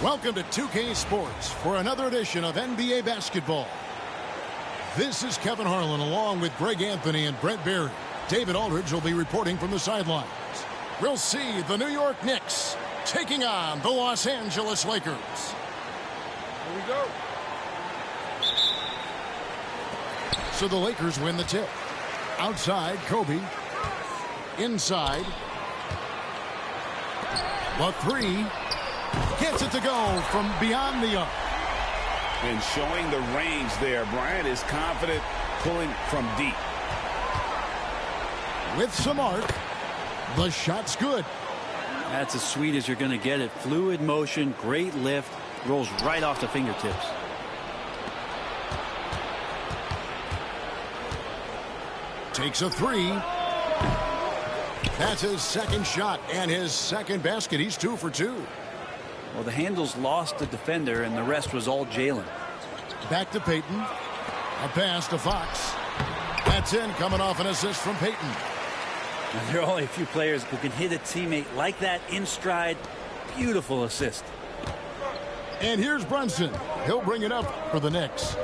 Welcome to 2K Sports for another edition of NBA basketball. This is Kevin Harlan along with Greg Anthony and Brent Barry. David Aldridge will be reporting from the sidelines. We'll see the New York Knicks taking on the Los Angeles Lakers. Here we go. So the Lakers win the tip. Outside, Kobe. Inside. The three. Gets it to go from beyond the arc. And showing the range there. Bryant is confident pulling from deep. With some arc. The shot's good. That's as sweet as you're going to get it. Fluid motion, great lift, rolls right off the fingertips. Takes a three. That's his second shot and his second basket. He's 2 for 2. Well, the handles lost the defender, and the rest was all Jalen. Back to Payton. A pass to Fox. That's in, coming off an assist from Payton. Now, there are only a few players who can hit a teammate like that in stride. Beautiful assist. And here's Brunson. He'll bring it up for the Knicks.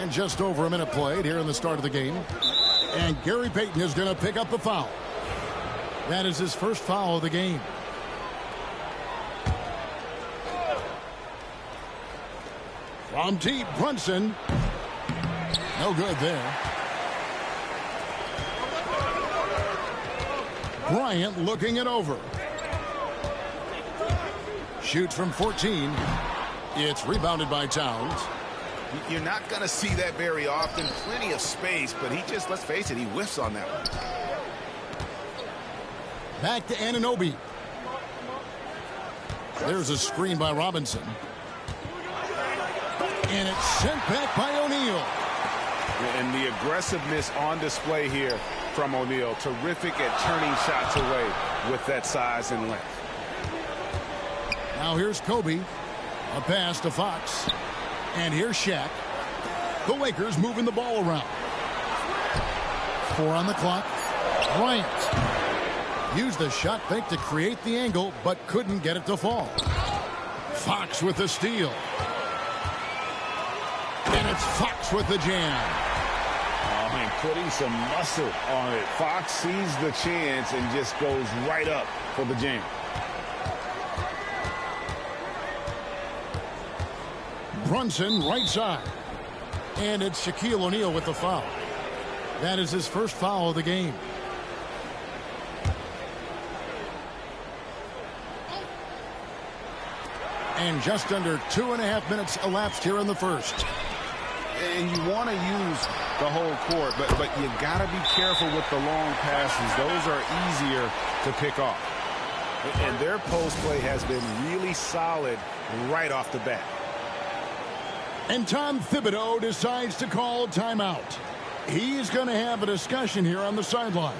And just over a minute played here in the start of the game. And Gary Payton is going to pick up the foul. That is his first foul of the game. From deep, Brunson. No good there. Bryant looking it over. Shoots from 14. It's rebounded by Towns. You're not going to see that very often. Plenty of space, but he just, let's face it, he whiffs on that one. Back to Anunoby. There's a screen by Robinson. And it's sent back by O'Neal. And the aggressiveness on display here from O'Neal. Terrific at turning shots away with that size and length. Now here's Kobe. A pass to Fox. And here's Shaq. The Lakers moving the ball around. 4 on the clock. Bryant used the shot fake to create the angle, but couldn't get it to fall. Fox with the steal. And it's Fox with the jam. Oh, man, putting some muscle on it. Fox sees the chance and just goes right up for the jam. Brunson right side. And it's Shaquille O'Neal with the foul. That is his first foul of the game. And just under 2.5 minutes elapsed here in the first. And you want to use the whole court, but you got to be careful with the long passes. Those are easier to pick off. And their post play has been really solid right off the bat. And Tom Thibodeau decides to call timeout. He's going to have a discussion here on the sideline.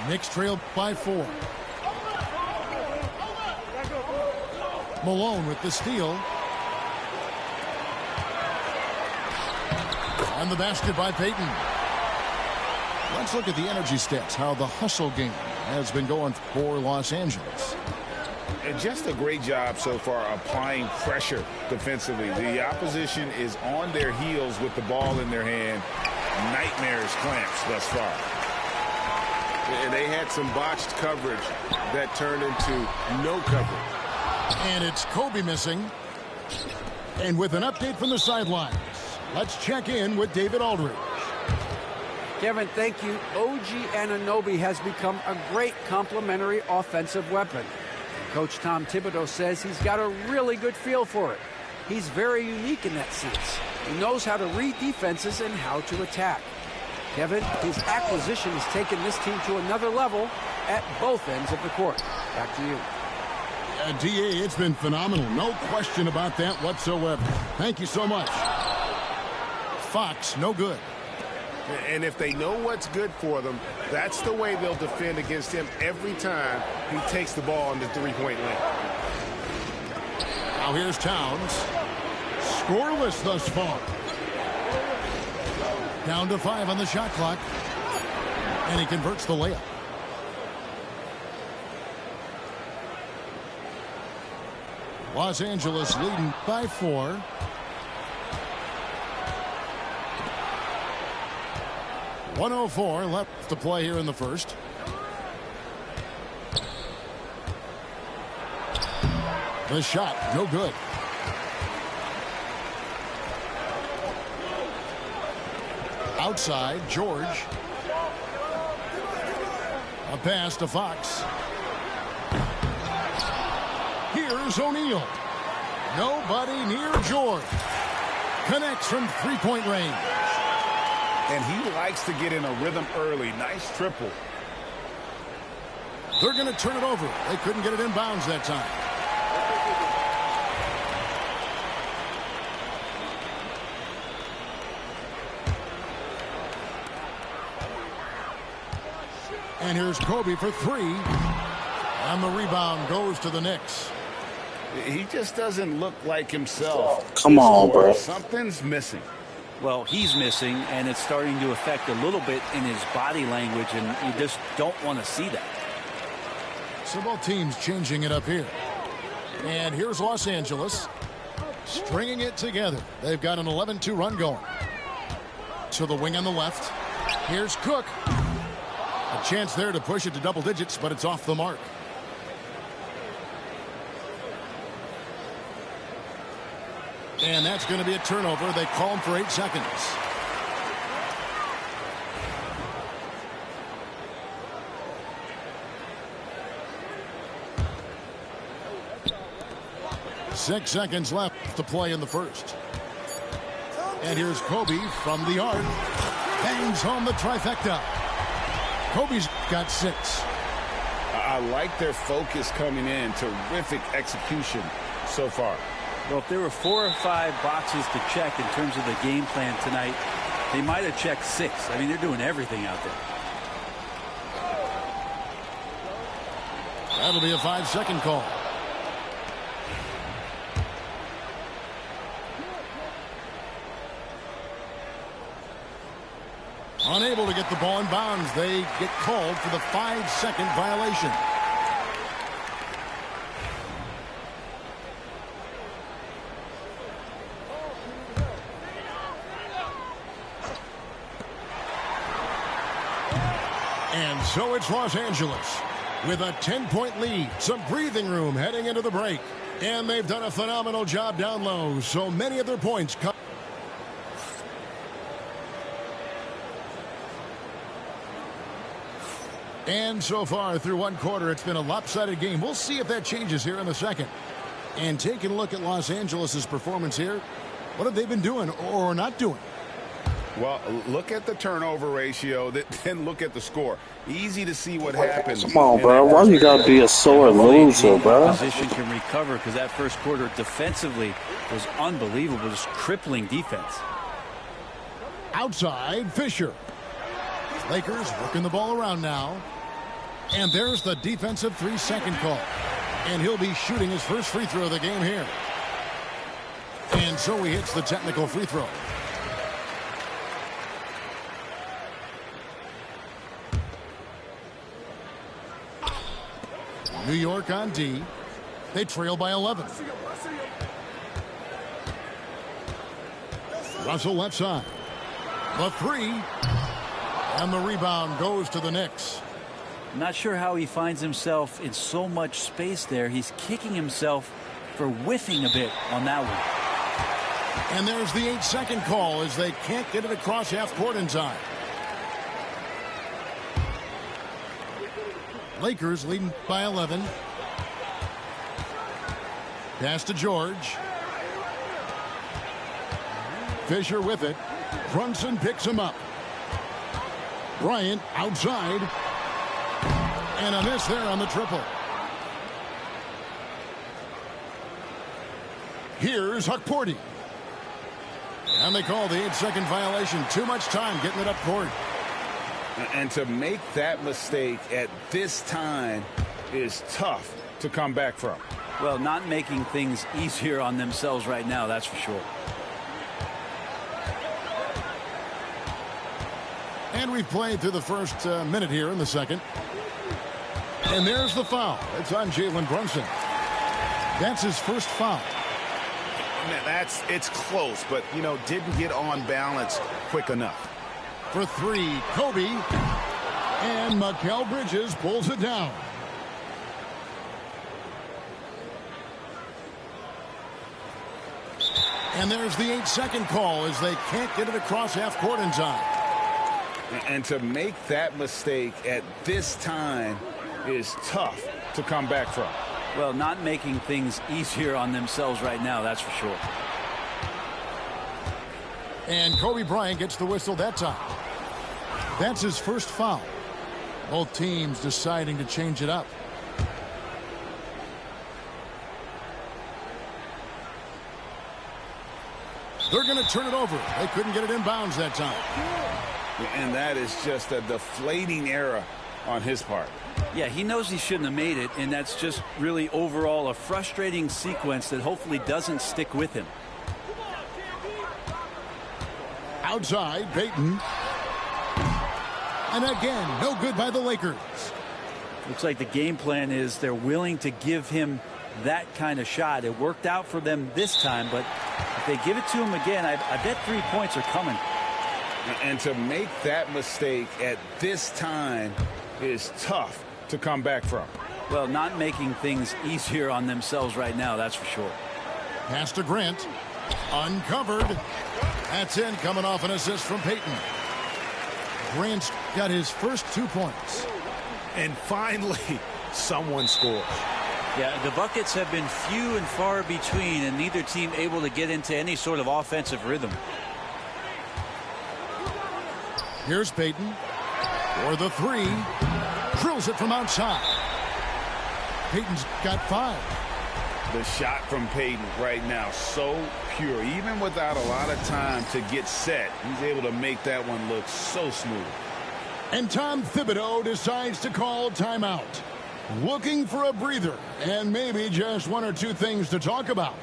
Knicks trail by 4. Malone with the steal. And the basket by Payton. Let's look at the energy stats, how the hustle game has been going for Los Angeles. And just a great job so far applying pressure defensively. The opposition is on their heels with the ball in their hand. Nightmarish clamps thus far. And they had some botched coverage that turned into no coverage. And it's Kobe missing. And with an update from the sidelines, let's check in with David Aldridge. Kevin, thank you. OG Anunoby has become a great complementary offensive weapon. Coach Tom Thibodeau says he's got a really good feel for it. He's very unique in that sense. He knows how to read defenses and how to attack. Kevin, his acquisition has taken this team to another level at both ends of the court. Back to you. DA, it's been phenomenal. No question about that whatsoever. Thank you so much. Fox, no good. And if they know what's good for them, that's the way they'll defend against him every time he takes the ball in the three-point lane. Now here's Towns. Scoreless thus far. Down to 5 on the shot clock. And he converts the layup. Los Angeles leading by 4. .104 left to play here in the first. The shot, no good. Outside, George. A pass to Fox. Here's O'Neal. Nobody near George. Connects from three-point range. And he likes to get in a rhythm early. Nice triple. They're going to turn it over. They couldn't get it in bounds that time. And here's Kobe for 3. And the rebound goes to the Knicks. He just doesn't look like himself. Come on, bro. Something's missing. Well, he's missing, and it's starting to affect a little bit in his body language, and you just don't want to see that. So both teams changing it up here. And here's Los Angeles stringing it together. They've got an 11-2 run going. To the wing on the left. Here's Cook. A chance there to push it to double digits, but it's off the mark. And that's going to be a turnover. They call him for 8 seconds. Six seconds left to play in the first. And here's Kobe from the arc. Bangs home the trifecta. Kobe's got 6. I like their focus coming in. Terrific execution so far. Well, if there were 4 or 5 boxes to check in terms of the game plan tonight, they might have checked 6. I mean, they're doing everything out there. That'll be a 5-second call. Unable to get the ball in bounds. They get called for the 5-second violation. And so it's Los Angeles with a 10-point lead. Some breathing room heading into the break. And they've done a phenomenal job down low. So many of their points come. And so far through one quarter, it's been a lopsided game. We'll see if that changes here in the second. And taking a look at Los Angeles' performance here, what have they been doing or not doing? Well, look at the turnover ratio, then look at the score. Easy to see what happens. Come on, bro. Why you got to be a sore loser, bro? Position can recover because that first quarter defensively was unbelievable. Just crippling defense. Outside, Fisher. Lakers working the ball around now. And there's the defensive 3-second call. And he'll be shooting his first free throw of the game here. And so he hits the technical free throw. New York on D. They trail by 11. Russell left side. The 3. And the rebound goes to the Knicks. Not sure how he finds himself in so much space there. He's kicking himself for whiffing a bit on that one. And there's the 8-second call as they can't get it across half court in time. Lakers leading by 11. Pass to George. Fisher with it. Brunson picks him up. Bryant outside. And a miss there on the triple. Here's Hukporti. And they call the 8-second violation. Too much time getting it up court. And to make that mistake at this time is tough to come back from. Well, not making things easier on themselves right now, that's for sure. And we've played through the first minute here in the second. And there's the foul. It's on Jalen Brunson. That's his first foul. It's close, but, didn't get on balance quick enough. For three, Kobe. And Mikal Bridges pulls it down. And there's the 8-second call as they can't get it across half court in time. And to make that mistake at this time is tough to come back from. Well, not making things easier on themselves right now, that's for sure. And Kobe Bryant gets the whistle that time. That's his first foul. Both teams deciding to change it up. They're going to turn it over. They couldn't get it in bounds that time. And that is just a deflating error on his part. Yeah, he knows he shouldn't have made it, and that's just really overall a frustrating sequence that hopefully doesn't stick with him. Outside, Payton. And again, no good by the Lakers. Looks like the game plan is they're willing to give him that kind of shot. It worked out for them this time, but if they give it to him again, I bet 3 points are coming. And to make that mistake at this time is tough to come back from. Well, not making things easier on themselves right now, that's for sure. Pass to Grant. Uncovered. That's in, coming off an assist from Payton. Grant's got his first 2 points. And finally, someone scores. Yeah, the buckets have been few and far between, and neither team able to get into any sort of offensive rhythm. Here's Payton for the three. Drills it from outside. Payton's got 5. The shot from Payton right now, so pure. Even without a lot of time to get set, he's able to make that one look so smooth. And Tom Thibodeau decides to call timeout. Looking for a breather and maybe just 1 or 2 things to talk about.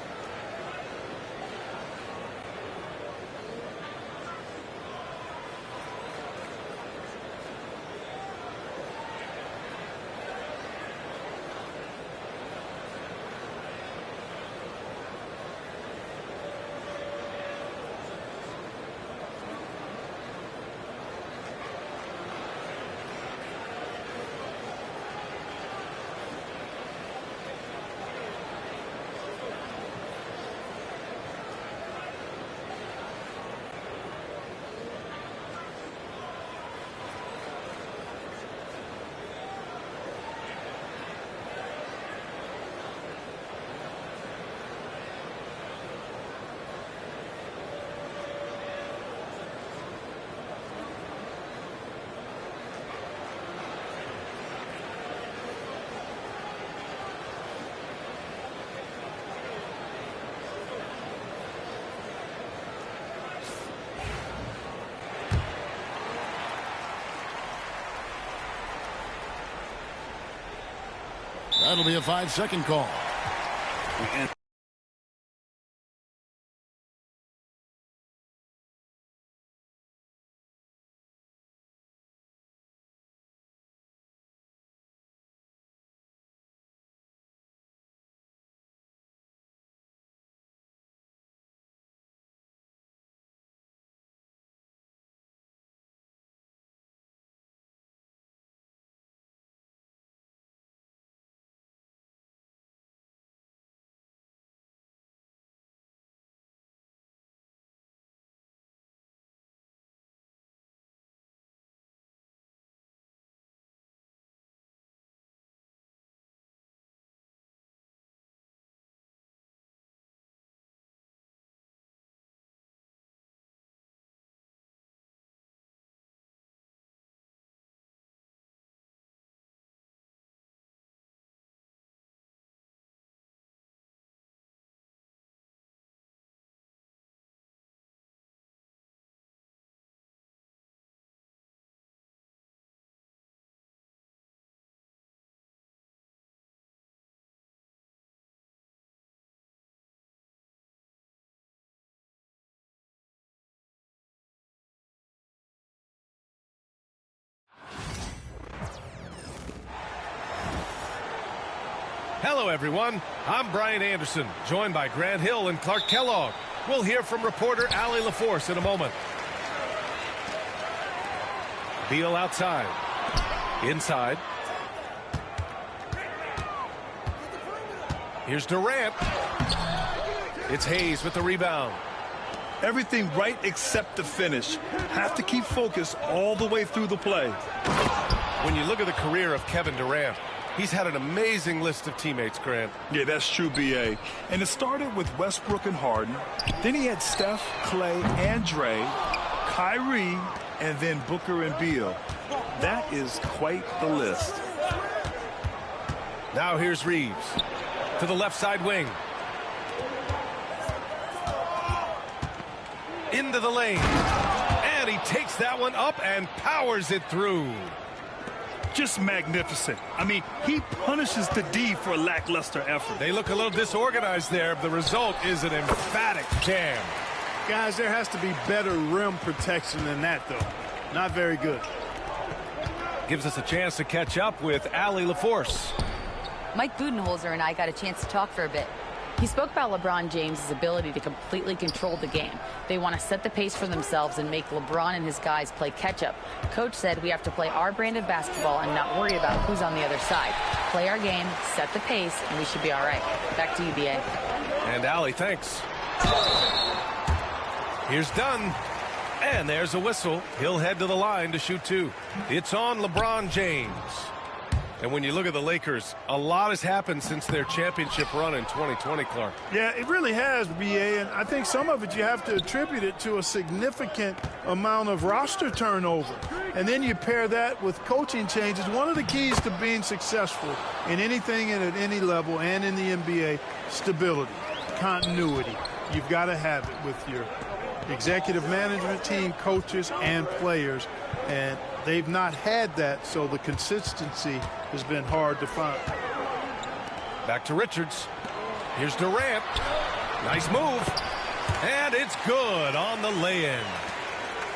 That'll be a 5-second call. Hello, everyone. I'm Brian Anderson, joined by Grant Hill and Clark Kellogg. We'll hear from reporter Allie LaForce in a moment. Beal outside. Inside. Here's Durant. It's Hayes with the rebound. Everything right except the finish. Have to keep focus all the way through the play. When you look at the career of Kevin Durant, he's had an amazing list of teammates, Grant. Yeah, that's true, B.A. And it started with Westbrook and Harden. Then he had Steph, Clay, and Dre, Kyrie, and then Booker and Beal. That is quite the list. Now here's Reeves to the left side wing. Into the lane. And he takes that one up and powers it through. Just magnificent. I mean, he punishes the D for lackluster effort. They look a little disorganized there. The result is an emphatic jam. Guys, there has to be better rim protection than that, though. Not very good. Gives us a chance to catch up with Allie LaForce. Mike Budenholzer and I got a chance to talk for a bit. He spoke about LeBron James' ability to completely control the game. They want to set the pace for themselves and make LeBron and his guys play catch-up. Coach said we have to play our brand of basketball and not worry about who's on the other side. Play our game, set the pace, and we should be all right. Back to you, B.A. And Allie, thanks. Here's Dunn. And there's a whistle. He'll head to the line to shoot two. It's on LeBron James. And when you look at the Lakers, a lot has happened since their championship run in 2020, Clark. Yeah, it really has, B.A., and I think some of it you have to attribute it to a significant amount of roster turnover. And then you pair that with coaching changes. One of the keys to being successful in anything and at any level and in the NBA, stability, continuity. You've got to have it with your executive management team, coaches, and players. And they've not had that, so the consistency has been hard to find. Back to Richards. Here's Durant. Nice move. And it's good on the lay-in.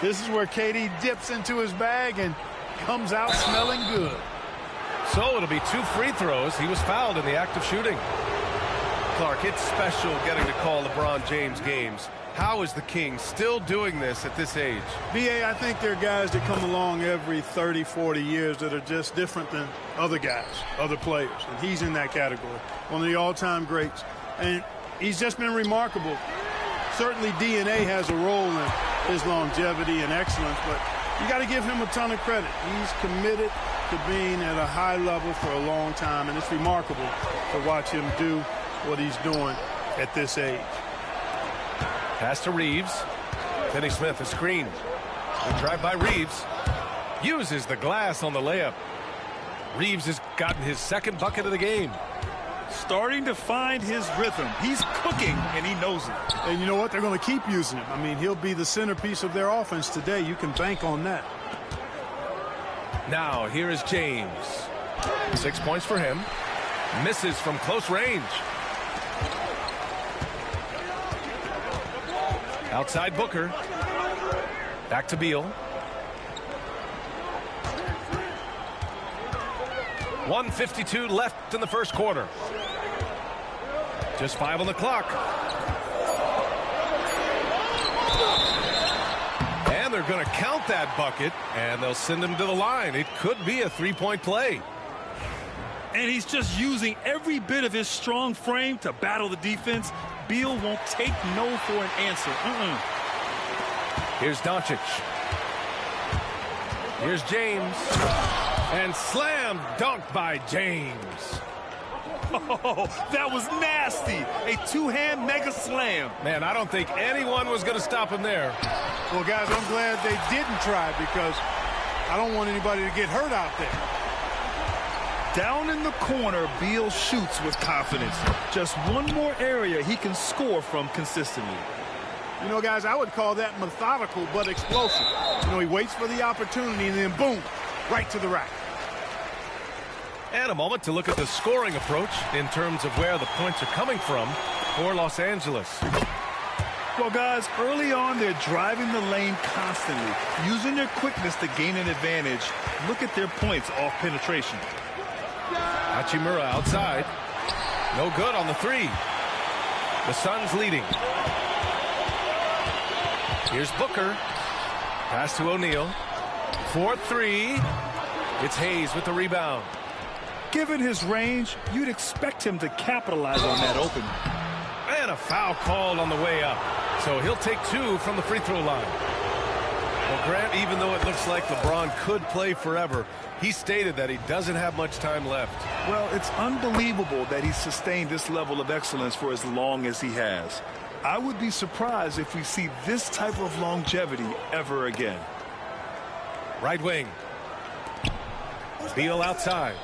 This is where KD dips into his bag and comes out smelling good. So it'll be 2 free throws. He was fouled in the act of shooting. Clark, it's special getting to call LeBron James games. How is the King still doing this at this age? B.A., I think there are guys that come along every 30, 40 years that are just different than other guys, other players. And he's in that category. One of the all-time greats. And he's just been remarkable. Certainly DNA has a role in his longevity and excellence, but you got to give him a ton of credit. He's committed to being at a high level for a long time, and it's remarkable to watch him do what he's doing at this age. Pass to Reeves. Finney Smith, a screen. Good drive by Reeves. Uses the glass on the layup. Reeves has gotten his second bucket of the game. Starting to find his rhythm. He's cooking, and he knows it. And you know what? They're going to keep using him. I mean, he'll be the centerpiece of their offense today. You can bank on that. Now, here is James. 6 points for him. Misses from close range. Outside Booker. Back to Beal. 1:52 left in the first quarter. Just 5 on the clock. And they're going to count that bucket, and they'll send him to the line. It could be a 3-point play. And he's just using every bit of his strong frame to battle the defense. Beal won't take no for an answer. Here's Doncic. Here's James. And slam dunked by James. Oh, that was nasty. A two-hand mega slam. Man, I don't think anyone was going to stop him there. Well, guys, I'm glad they didn't try because I don't want anybody to get hurt out there. Down in the corner, Beal shoots with confidence. Just one more area he can score from consistently. You know, guys, I would call that methodical but explosive. You know, he waits for the opportunity and then boom, right to the rack. And a moment to look at the scoring approach in terms of where the points are coming from for Los Angeles. Well, guys, early on, they're driving the lane constantly, using their quickness to gain an advantage. Look at their points off penetration. Hachimura outside. No good on the three. The Suns leading. Here's Booker. Pass to O'Neal. 4-3. It's Hayes with the rebound. Given his range, you'd expect him to capitalize on that opening. And a foul called on the way up. So he'll take 2 from the free throw line. Well, Grant, even though it looks like LeBron could play forever, he stated that he doesn't have much time left. Well, it's unbelievable that he's sustained this level of excellence for as long as he has. I would be surprised if we see this type of longevity ever again. Right wing. Beal outside.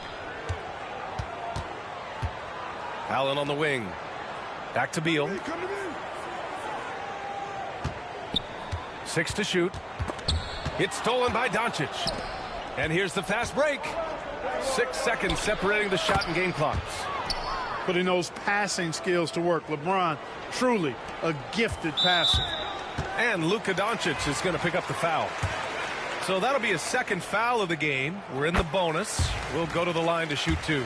Allen on the wing. Back to Beal. 6 to shoot. It's stolen by Doncic. And here's the fast break. 6 seconds separating the shot and game clocks. Putting those passing skills to work. LeBron, truly a gifted passer. And Luka Doncic is going to pick up the foul. So that'll be a second foul of the game. We're in the bonus. We'll go to the line to shoot 2.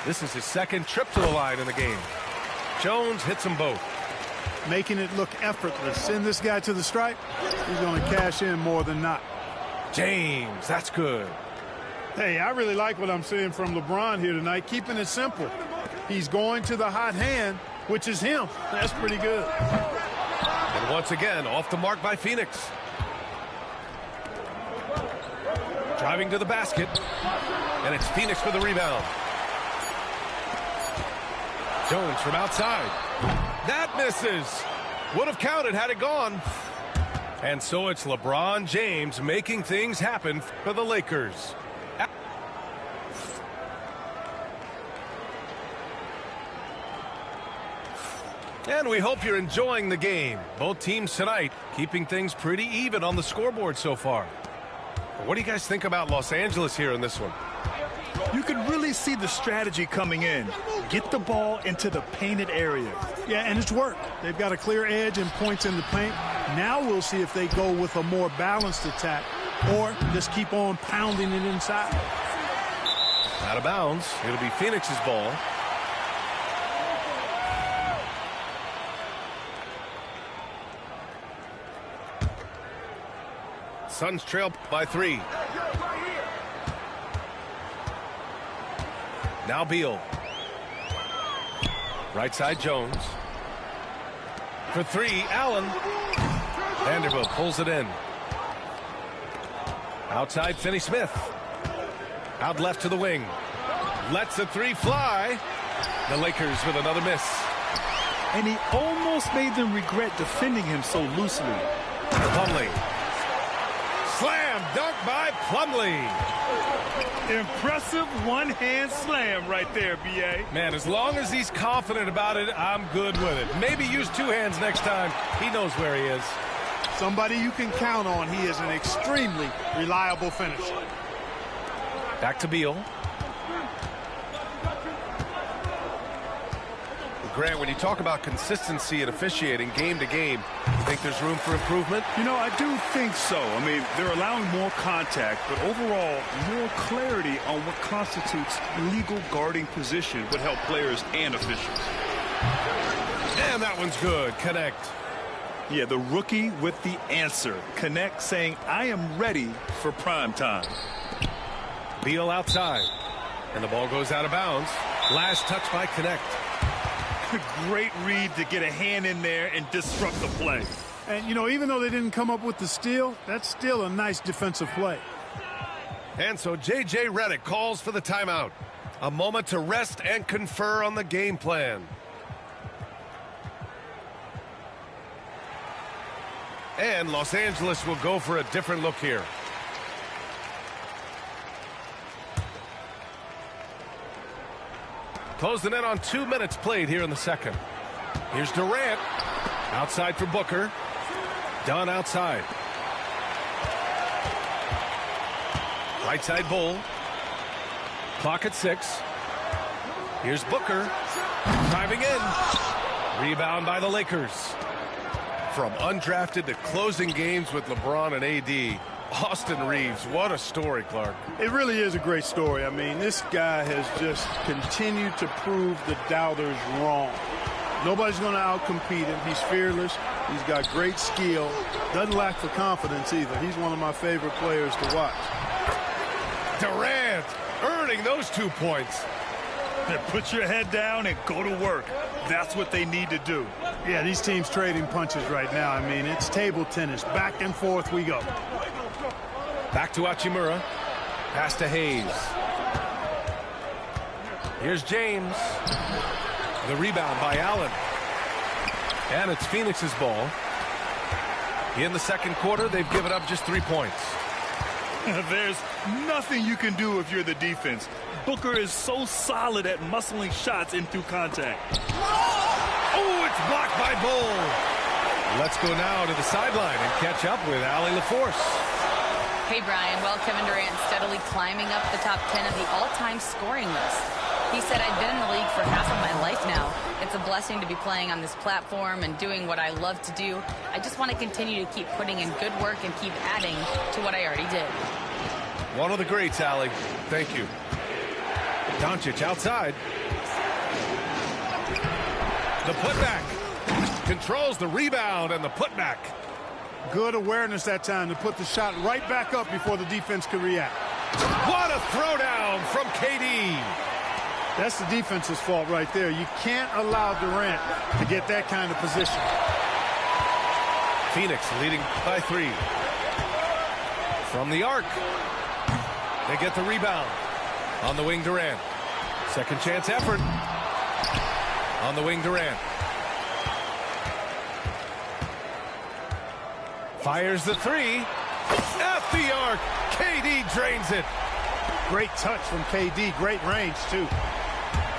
This is his second trip to the line in the game. Jones hits them both. Making it look effortless. Send this guy to the stripe. He's going to cash in more than not. James, that's good. Hey, I really like what I'm seeing from LeBron here tonight. Keeping it simple. He's going to the hot hand, which is him. That's pretty good. And once again, off the mark by Phoenix. Driving to the basket. And it's Phoenix for the rebound. Jones from outside. That misses. Would have counted had it gone. And so it's LeBron James making things happen for the Lakers. And we hope you're enjoying the game. Both teams tonight keeping things pretty even on the scoreboard so far. What do you guys think about Los Angeles here in this one? You can really see the strategy coming in. Get the ball into the painted area. Yeah, and it's worked. They've got a clear edge and points in the paint. Now we'll see if they go with a more balanced attack or just keep on pounding it inside. Out of bounds. It'll be Phoenix's ball. Suns trail by 3. Now Beal. Right side Jones. For 3, Allen. Vanderbilt pulls it in. Outside Finney-Smith. Out left to the wing. Lets the 3 fly. The Lakers with another miss. And he almost made them regret defending him so loosely. Plumlee. Slam dunk by Plumlee. Impressive one-hand slam right there, B.A. Man, as long as he's confident about it, I'm good with it. Maybe use 2 hands next time. He knows where he is. Somebody you can count on. He is an extremely reliable finisher. Back to Beal. Grant, when you talk about consistency and officiating game to game, you think there's room for improvement? You know, I do think so. I mean, they're allowing more contact, but overall, more clarity on what constitutes legal guarding position would help players and officials. And that one's good. Connect. Yeah, the rookie with the answer. Connect saying, I am ready for prime time. Beal outside. And the ball goes out of bounds. Last touch by Connect. Great read to get a hand in there and disrupt the play. And, you know, even though they didn't come up with the steal, that's still a nice defensive play. And so J.J. Redick calls for the timeout. A moment to rest and confer on the game plan. And Los Angeles will go for a different look here. Closing in on 2 minutes played here in the second. Here's Durant. Outside for Booker. Dunn outside. Right side Bull. Clock at 6. Here's Booker. Driving in. Rebound by the Lakers. From undrafted to closing games with LeBron and AD, Austin Reeves, what a story, Clark. It really is a great story. I mean, this guy has just continued to prove the doubters wrong. Nobody's going to outcompete him. He's fearless. He's got great skill. Doesn't lack for confidence either. He's one of my favorite players to watch. Durant earning those 2 points. Put your head down and go to work. That's what they need to do. Yeah, these teams trading punches right now. I mean, it's table tennis. Back and forth we go. Back to Hachimura. Pass to Hayes. Here's James. The rebound by Allen. And it's Phoenix's ball. In the second quarter, they've given up just 3 points. There's nothing you can do if you're the defense. Booker is so solid at muscling shots in through contact. Oh, it's blocked by Bull. Let's go now to the sideline and catch up with Allie LaForce. Hey, Brian. Well, Kevin Durant steadily climbing up the top 10 of the all-time scoring list. He said, I've been in the league for half of my life now. It's a blessing to be playing on this platform and doing what I love to do. I just want to continue to keep putting in good work and keep adding to what I already did. One of the greats, Allie. Thank you. Doncic outside. The putback. Controls the rebound and the putback. Good awareness that time to put the shot right back up before the defense could react. What a throwdown from KD. That's the defense's fault right there. You can't allow Durant to get that kind of position. Phoenix leading by 3. From the arc. They get the rebound. On the wing, Durant. Second chance effort. On the wing, Durant. Fires the 3. At the arc. KD drains it. Great touch from KD. Great range, too.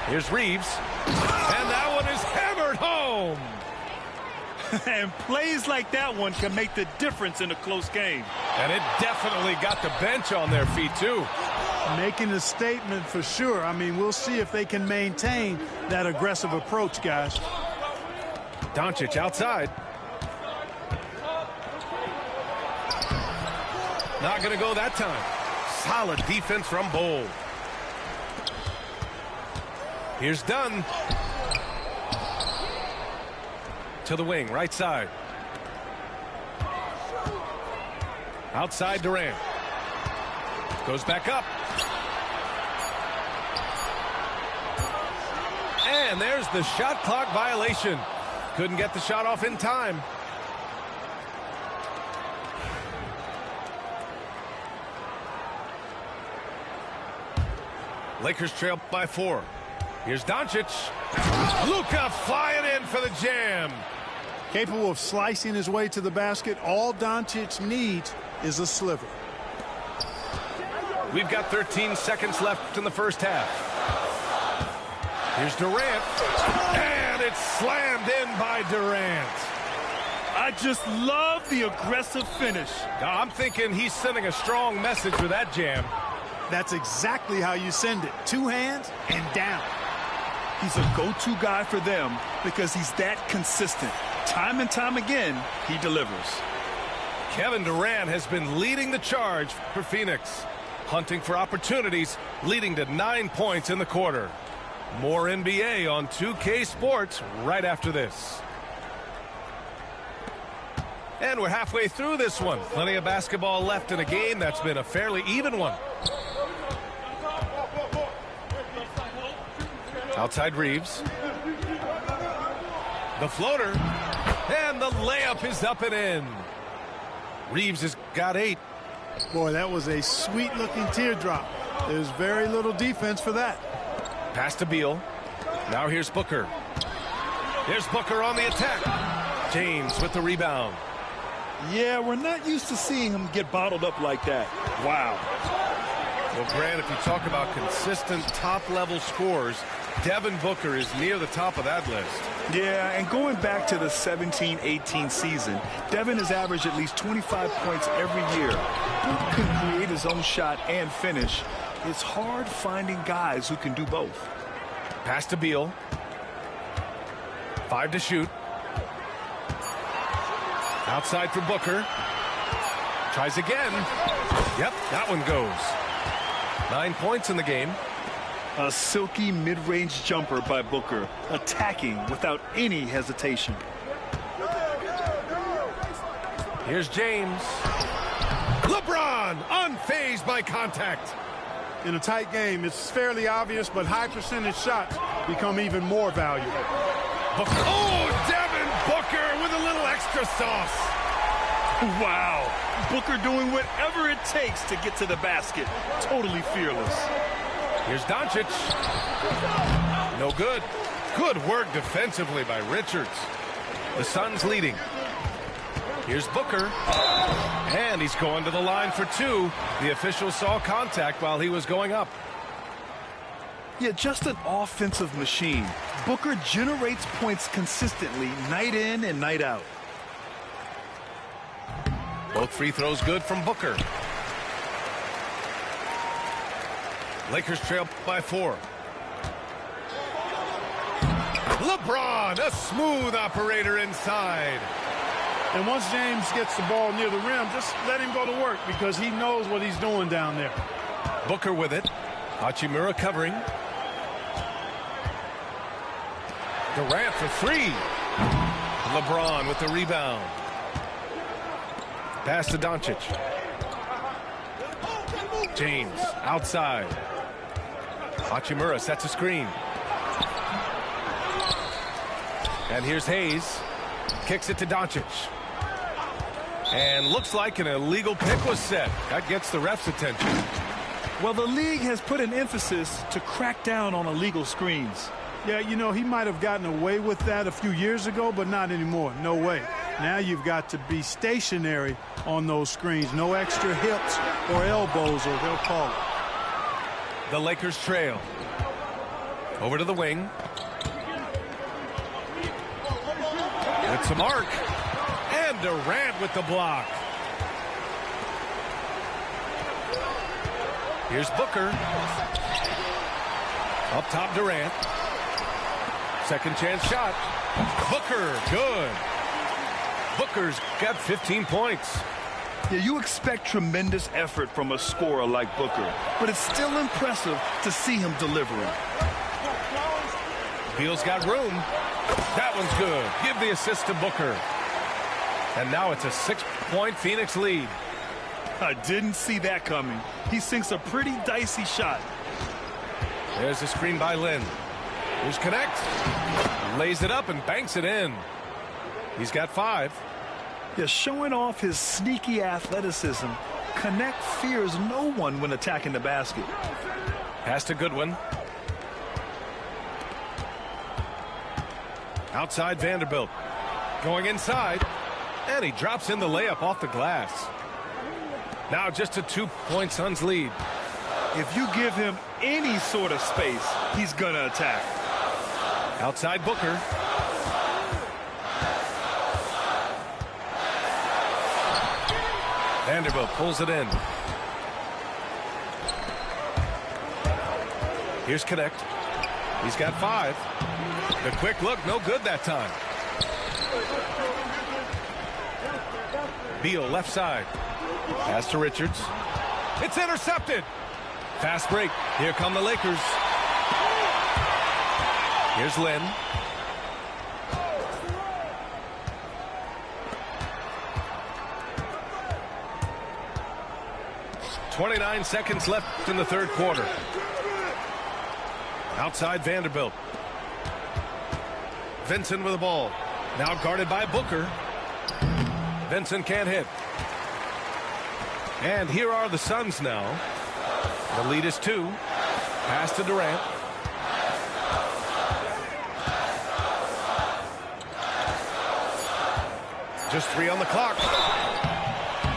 Here's Reeves. And that one is hammered home. And plays like that one can make the difference in a close game. And it definitely got the bench on their feet, too. Making a statement for sure. I mean, we'll see if they can maintain that aggressive approach, guys. Doncic outside. Not going to go that time. Solid defense from Bull. Here's Dunn. To the wing, right side. Outside Durant. Goes back up. And there's the shot clock violation. Couldn't get the shot off in time. Lakers trail by 4. Here's Doncic. Luka flying in for the jam. Capable of slicing his way to the basket. All Doncic needs is a sliver. We've got 13 seconds left in the first half. Here's Durant. And it's slammed in by Durant. I just love the aggressive finish. I'm thinking he's sending a strong message with that jam. That's exactly how you send it. 2 hands and down. He's a go-to guy for them because he's that consistent. Time and time again, he delivers. Kevin Durant has been leading the charge for Phoenix. Hunting for opportunities, leading to 9 points in the quarter. More NBA on 2K Sports right after this. And we're halfway through this one. Plenty of basketball left in a game that's been a fairly even one. Outside Reeves. The floater. And the layup is up and in. Reeves has got 8. Boy, that was a sweet-looking teardrop. There's very little defense for that. Pass to Beal. Now here's Booker. Here's Booker on the attack. James with the rebound. Yeah, we're not used to seeing him get bottled up like that. Wow. Well, Grant, if you talk about consistent top-level scores, Devin Booker is near the top of that list. Yeah, and going back to the 17-18 season, Devin has averaged at least 25 points every year. Booker can create his own shot and finish. It's hard finding guys who can do both. Pass to Beal. 5 to shoot. Outside for Booker. Tries again. Yep, that one goes. 9 points in the game. A silky mid-range jumper by Booker, attacking without any hesitation. Here's James. LeBron unfazed by contact. In a tight game, it's fairly obvious, but high percentage shots become even more valuable. Oh, Devin Booker with a little extra sauce. Wow. Booker doing whatever it takes to get to the basket. Totally fearless. Here's Doncic. No good. Good work defensively by Richards. The Suns leading. Here's Booker. And he's going to the line for two. The official saw contact while he was going up. Yeah, just an offensive machine. Booker generates points consistently, night in and night out. Both free throws good from Booker. Lakers trail by 4. LeBron, a smooth operator inside. And once James gets the ball near the rim, just let him go to work because he knows what he's doing down there. Booker with it. Hachimura covering. Durant for 3. LeBron with the rebound. Pass to Doncic. James outside. Hachimura sets a screen. And here's Hayes. Kicks it to Doncic. And looks like an illegal pick was set. That gets the ref's attention. Well, the league has put an emphasis to crack down on illegal screens. Yeah, you know, he might have gotten away with that a few years ago, but not anymore. No way. Now you've got to be stationary on those screens. No extra hips or elbows, or they'll call it. The Lakers trail. Over to the wing. It's a mark. And Durant with the block. Here's Booker. Up top, Durant. Second chance shot. Booker, good. Booker's got 15 points. Yeah, you expect tremendous effort from a scorer like Booker, but it's still impressive to see him delivering. Beal's got room. That one's good. Give the assist to Booker. And now it's a 6-point Phoenix lead. I didn't see that coming. He sinks a pretty dicey shot. There's a screen by Lynn. Here's Connect. Lays it up and banks it in. He's got 5. Yeah, showing off his sneaky athleticism. Connect fears no one when attacking the basket. Pass to Goodwin. Outside Vanderbilt. Going inside. And he drops in the layup off the glass. Now just a 2-point Suns lead. If you give him any sort of space, he's going to attack. Outside Booker. Vanderbilt pulls it in. Here's Connect. He's got 5. The quick look, no good that time. Beal left side. Pass to Richards. It's intercepted. Fast break. Here come the Lakers. Here's Lynn. .29 seconds left in the third quarter. Outside Vanderbilt. Vincent with the ball. Now guarded by Booker. Vincent can't hit. And here are the Suns now. The lead is 2. Pass to Durant. Just 3 on the clock.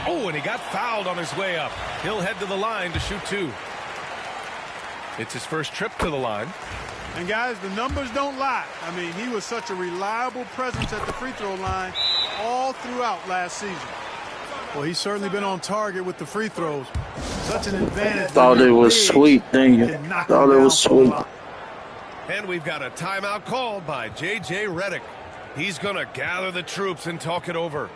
Oh, and he got fouled on his way up. He'll head to the line to shoot 2. It's his first trip to the line. And guys, the numbers don't lie. I mean, he was such a reliable presence at the free throw line all throughout last season. Well, he's certainly been on target with the free throws. Such an advantage. Thought it was sweet, didn't you? Thought it was sweet. And we've got a timeout called by J.J. Redick. He's going to gather the troops and talk it over.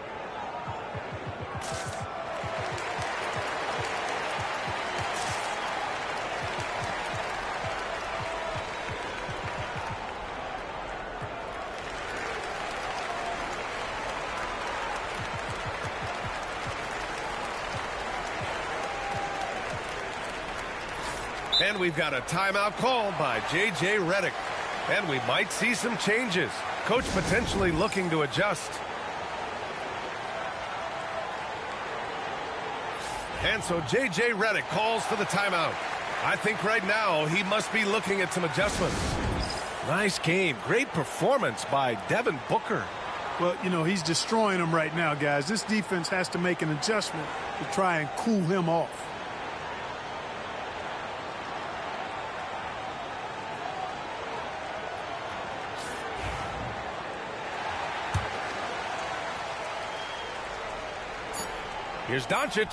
And we've got a timeout called by J.J. Redick. And we might see some changes. Coach potentially looking to adjust. And so J.J. Redick calls for the timeout. I think right now he must be looking at some adjustments. Nice game. Great performance by Devin Booker. Well, you know, he's destroying them right now, guys. This defense has to make an adjustment to try and cool him off. Here's Doncic.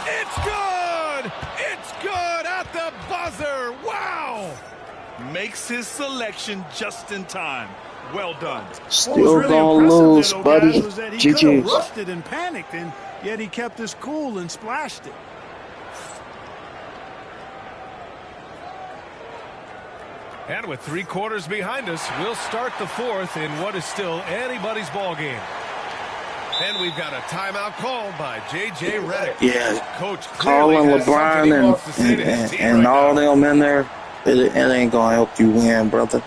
It's good! It's good at the buzzer! Wow! Makes his selection just in time. Well done. Still gonna lose, buddy. Was that he could have rushed it and panicked, and yet he kept his cool and splashed it. And with 3 quarters behind us, we'll start the 4th in what is still anybody's ball game. And we've got a timeout called by J.J. Redick. Yeah, Coach calling LeBron and all them in there, it ain't going to help you win, brother.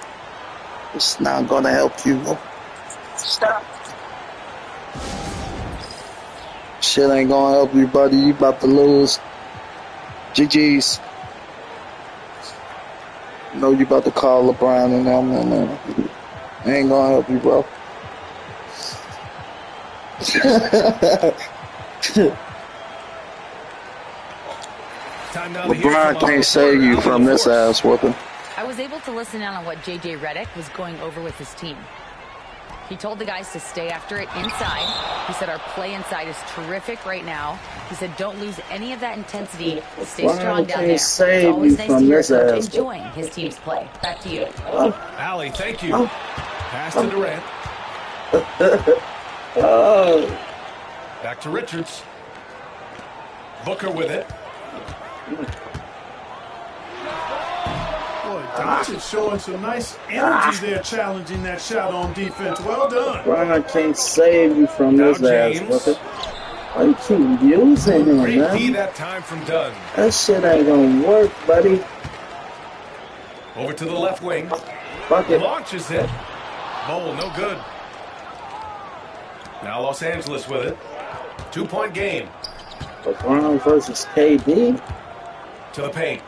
It's not going to help you. Stop. Shit ain't going to help you, buddy. You about to lose. GG's. Know you about to call LeBron and them in there. Ain't going to help you, bro. LeBron can't save you from this ass whooping. I was able to listen in on what J.J. Redick was going over with his team. He told the guys to stay after it inside. He said our play inside is terrific right now. He said don't lose any of that intensity. Stay strong down there. It's always nice to hear a coach enjoying his team's play. Back to you. Allie, thank you. Pass to Durant. Back to Richards. Booker with it. Boy, Doncic showing some nice energy there, challenging that shot on defense. Well done. LeBron can't save you from this ass, brother. Why you keep using him, Great man? D that time from Dunn. That shit ain't gonna work, buddy. Over to the left wing. Fuck it. Launches it. Bowl, no good. Now Los Angeles with it. 2-point game. LeBron versus KD? To the paint.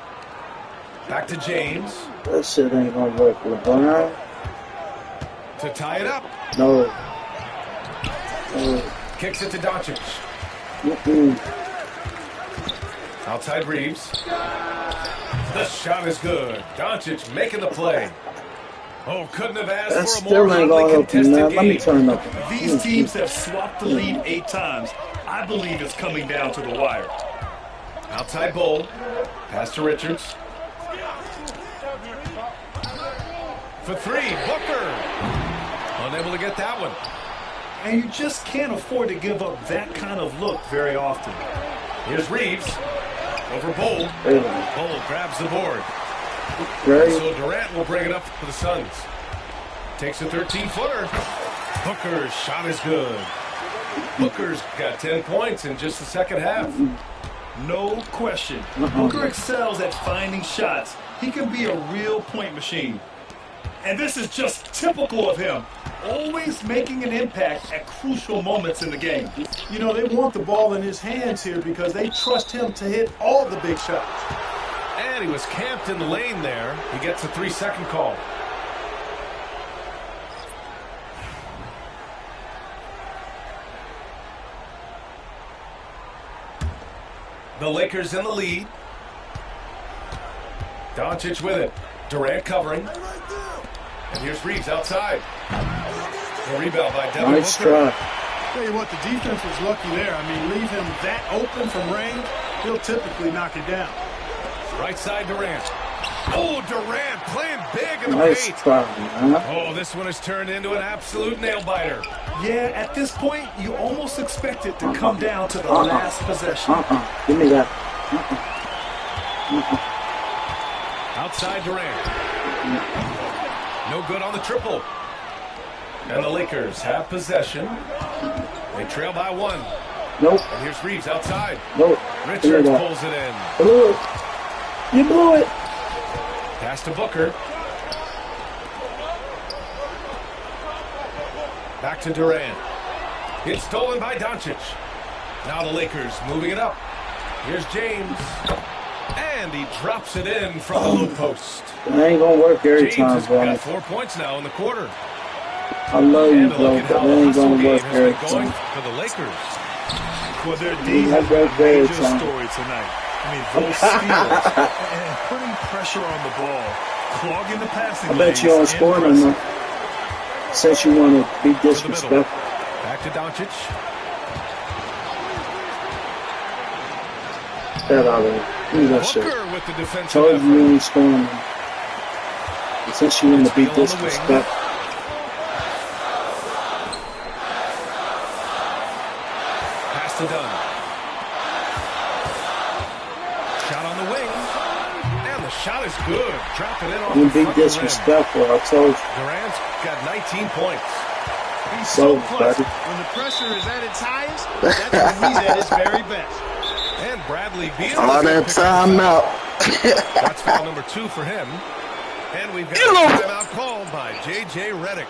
Back to James. That shit ain't gonna work, LeBron. To tie it up. No. Kicks it to Doncic. Outside Reeves. The shot is good. Doncic making the play. Oh, couldn't have asked for a more hotly contested game. Let me turn up. These teams have swapped the lead 8 times. I believe it's coming down to the wire. Outside Bull. Pass to Richards. For 3, Booker. Unable to get that one. And you just can't afford to give up that kind of look very often. Here's Reeves. Over Bull. Bull grabs the board. So Durant will bring it up for the Suns. Takes a 13-footer. Booker's shot is good. Booker's got 10 points in just the second half. No question. Booker excels at finding shots. He can be a real point machine. And this is just typical of him. Always making an impact at crucial moments in the game. You know, they want the ball in his hands here because they trust him to hit all the big shots. And he was camped in the lane there. He gets a 3-second call. The Lakers in the lead. Doncic with it. Durant covering. And here's Reeves outside. The rebound by Devin Nice Booker. try. Tell you what, the defense was lucky there. I mean, leave him that open from range, he'll typically knock it down. Right side Durant. Oh, Durant playing big in the Nice paint. try, man. Oh, this one has turned into an absolute nail-biter. Yeah, at this point, you almost expect it to come down to the last possession. Give me that. Outside Durant. No good on the triple. And the Lakers have possession. They trail by 1. Nope. And here's Reeves outside. Nope. Richards pulls it in. You blew it. Pass to Booker. Back to Durant. It's stolen by Doncic. Now the Lakers moving it up. Here's James. And he drops it in from the low post. It ain't gonna work every James time, has bro. got 4 points now in the quarter. I love you, And bro, look at but how it the ain't hustle gonna game work has every been going time. for the Lakers. Well, their D has been a major story tonight. I mean, those steals and putting pressure on the ball, clogging the passing I bet you don't score no more. Since you want to be disrespectful. Back to Doncic. Get out of here. Give me that shit. Booker with the defensive Told effort. you you ain't scoring no more. Since you want to be disrespectful. Pass to Dunn. Shot on the wing. And the shot is good. Drop it in off You the be front of the rim. disrespectful, I told you. Durant's got 19 points. He's So, so clutch. buddy. When the pressure is at its highest, that's when he's at his very best. And Bradley Beal. All that time out. That's foul number 2 for him. And we've got a timeout called by J.J. Redick.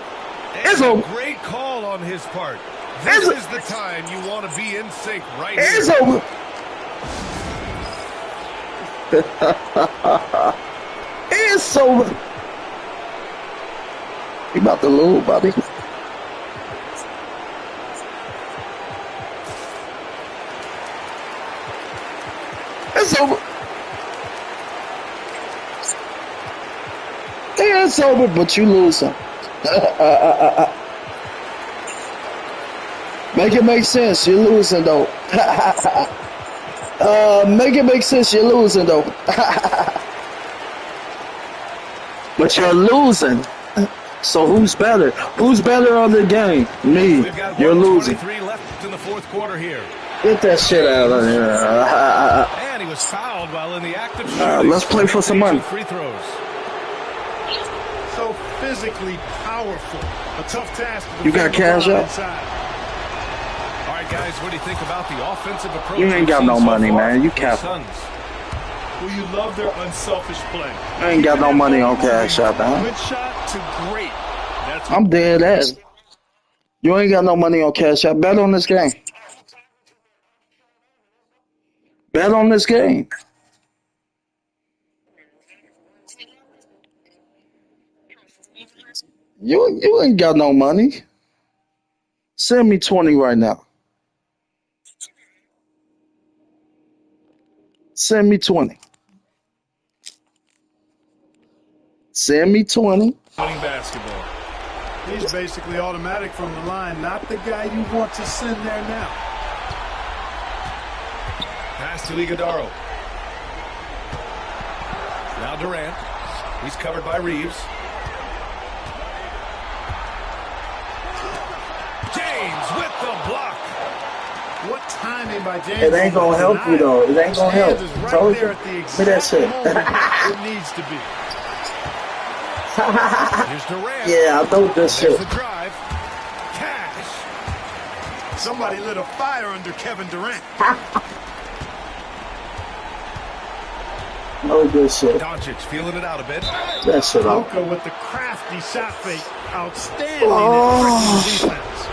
And a great call on his part. This is the time you want to be in sync right here. It's over. It's over. You about to lose, buddy. It's over. Yeah, it's over, but you losing. Make it make sense. You're losing, though. Make it make sense. You're losing, though. But you're losing. So who's better? Who's better on the game? Me. You're losing. 3 left in the fourth quarter here. Get that shit out of here. And he was fouled while in the act of shooting. Let's play for some money. Free throws. So physically powerful. A tough task. To You got cash up? All right, guys, what do you think about the offensive approach? You ain't got no so money, far man. You for the cap. Suns? Well, you love their unselfish play. I ain't got no money on cash out, man. Good shot to great. That's I'm dead ass. You ain't got no money on cash out. Bet on this game. Bet on this game. You ain't got no money. Send me 20 right now. Send me 20. Send me 20. playing basketball. He's basically automatic from the line, not the guy you want to send there now. Pass to Iguodaro. Now Durant. He's covered by Reeves. James with the block. What timing by James. It ain't gonna help you though. It ain't gonna help. James is right Told there you. at the Look at that exact shit. moment it needs to be. Here's Durant. Yeah, I know this There's shit. the drive. Cash. Somebody lit a fire under Kevin Durant. Know this shit. Doncic feeling it out a bit. That shit out. Luka with the crafty shot fake. Outstanding Oh. defense.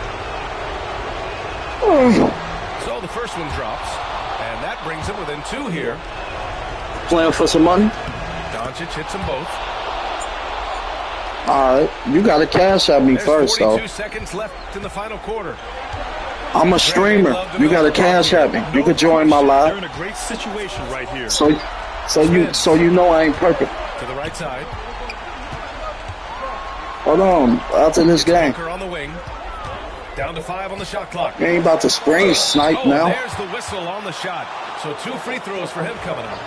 So the first one drops, and that brings him within 2 here. Playing for some money? Doncic hits them both. All right, you got to cash at me There's first, 42 though. seconds left in the final quarter. I'm a streamer. You got to cash at me. You could join my They're live. in a great situation right here. So you know I ain't perfect. To the right side. Hold on, after this game, Booker on the wing. Down to 5 on the shot clock. you ain't about to screen snipe Oh, now. there's the whistle on the shot. So 2 free throws for him coming up.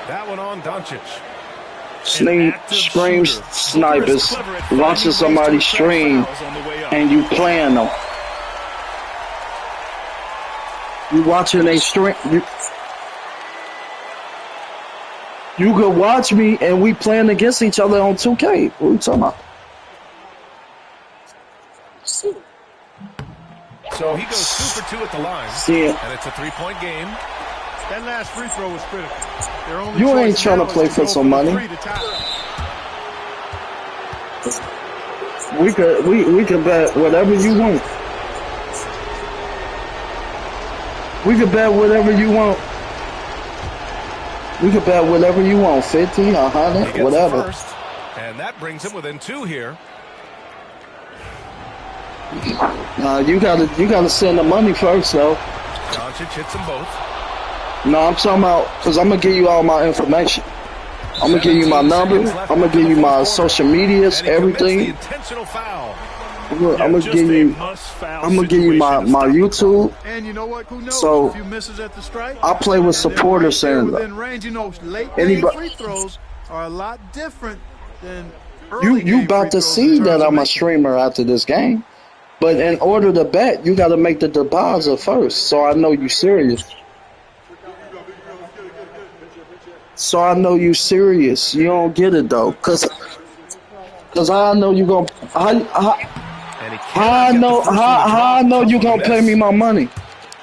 That one on Doncic. Screen snipers watching somebody stream and you playing them. You watching they stream. You could watch me and we playing against each other on 2K. What are you talking about? So he goes 2 for 2 at the line. Yeah. And it's a 3-point game. That last free throw was critical. Their only You ain't choice trying to now is play to for go some the money. three to tie. We could bet whatever you want. We could bet whatever you want. We could bet whatever you want. 50, He 100, gets whatever. the first, and that brings him within 2 here. You gotta send the money first, though. Doncic hits them both. No, I'm talking about because I'm gonna give you all my information. I'm gonna give you my 17 number. seconds left I'm gonna after give the you fourth my quarter. social medias, And he commits the everything. intentional foul. I'm gonna Just give a you. must-foul I'm gonna give you situation to my stop the YouTube. And you know what? Who knows? So A few misses at the stripe. I play with And they're supporters right there and within range. You know, late game anybody. free throws are a lot different than You early you game free about to throws in see that terms of I'm a making them. streamer after this game. But in order to bet, you got to make the deposit first, so I know you serious. So I know you serious. You don't get it though, cause I know you gonna. And he cannot get the first one to How I drop. know Tough you one to gonna pay me miss. my money.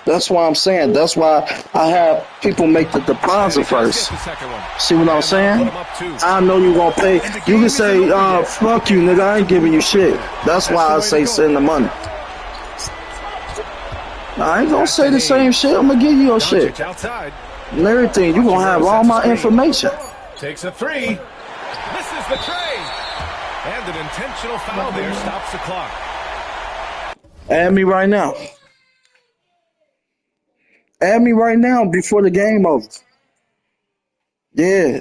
That's why I'm saying. That's why I have people make the And he deposit does get first. the second one. See what I'm And that'll put saying? him up 2. I know you gonna pay. And the You game can isn't say, over yet. "Fuck They you, nigga. I have ain't to giving you move shit." quickly. That's That's why the I way to say go. send the money. I ain't gonna say the same Hayes. shit. I'm gonna give you your shit Doncic outside. and everything. You gonna have all Hachimura sets a my screen. information. Takes a 3. Misses the tray. And an intentional foul there stops the clock. Add me right now. Add me right now before the game over. Yeah,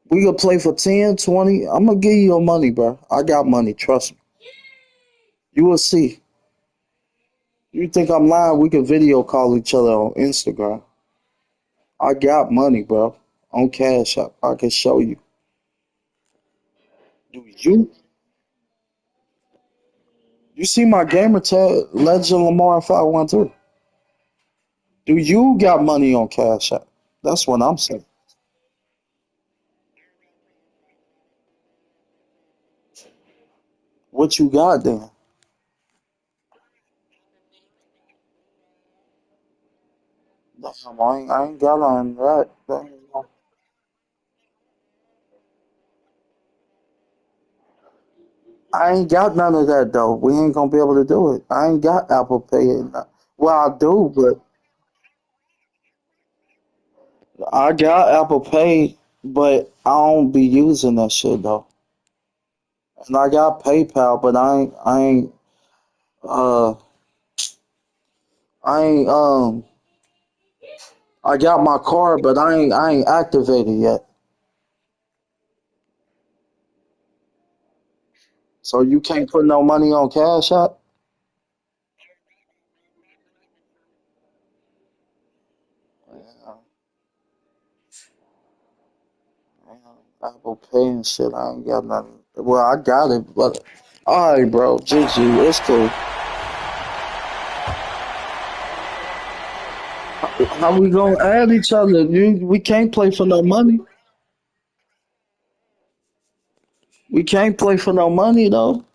we could play for 10, 20. I'm gonna give you your money, bro. I got money. Trust me. You will see. You think I'm lying? We can video call each other on Instagram. I got money, bro. On Cash App. I can show you. Do you? You see my gamer tag, Legend Lamar 513. Do you got money on Cash App? That's what I'm saying. What you got then? Damn, I ain't got on that. I ain't got none of that though. We ain't gonna be able to do it. I ain't got Apple Pay. Well, I do, but I got Apple Pay, but I don't be using that shit though. And I got PayPal, but uh, I ain't, I got my card, but I ain't activated yet. So you can't put no money on Cash App? Yeah, Apple Pay and shit. I ain't got nothing. Well, I got it, but all right, bro. GG, it's cool. How we gonna add each other? We can't play for no money. We can't play for no money though.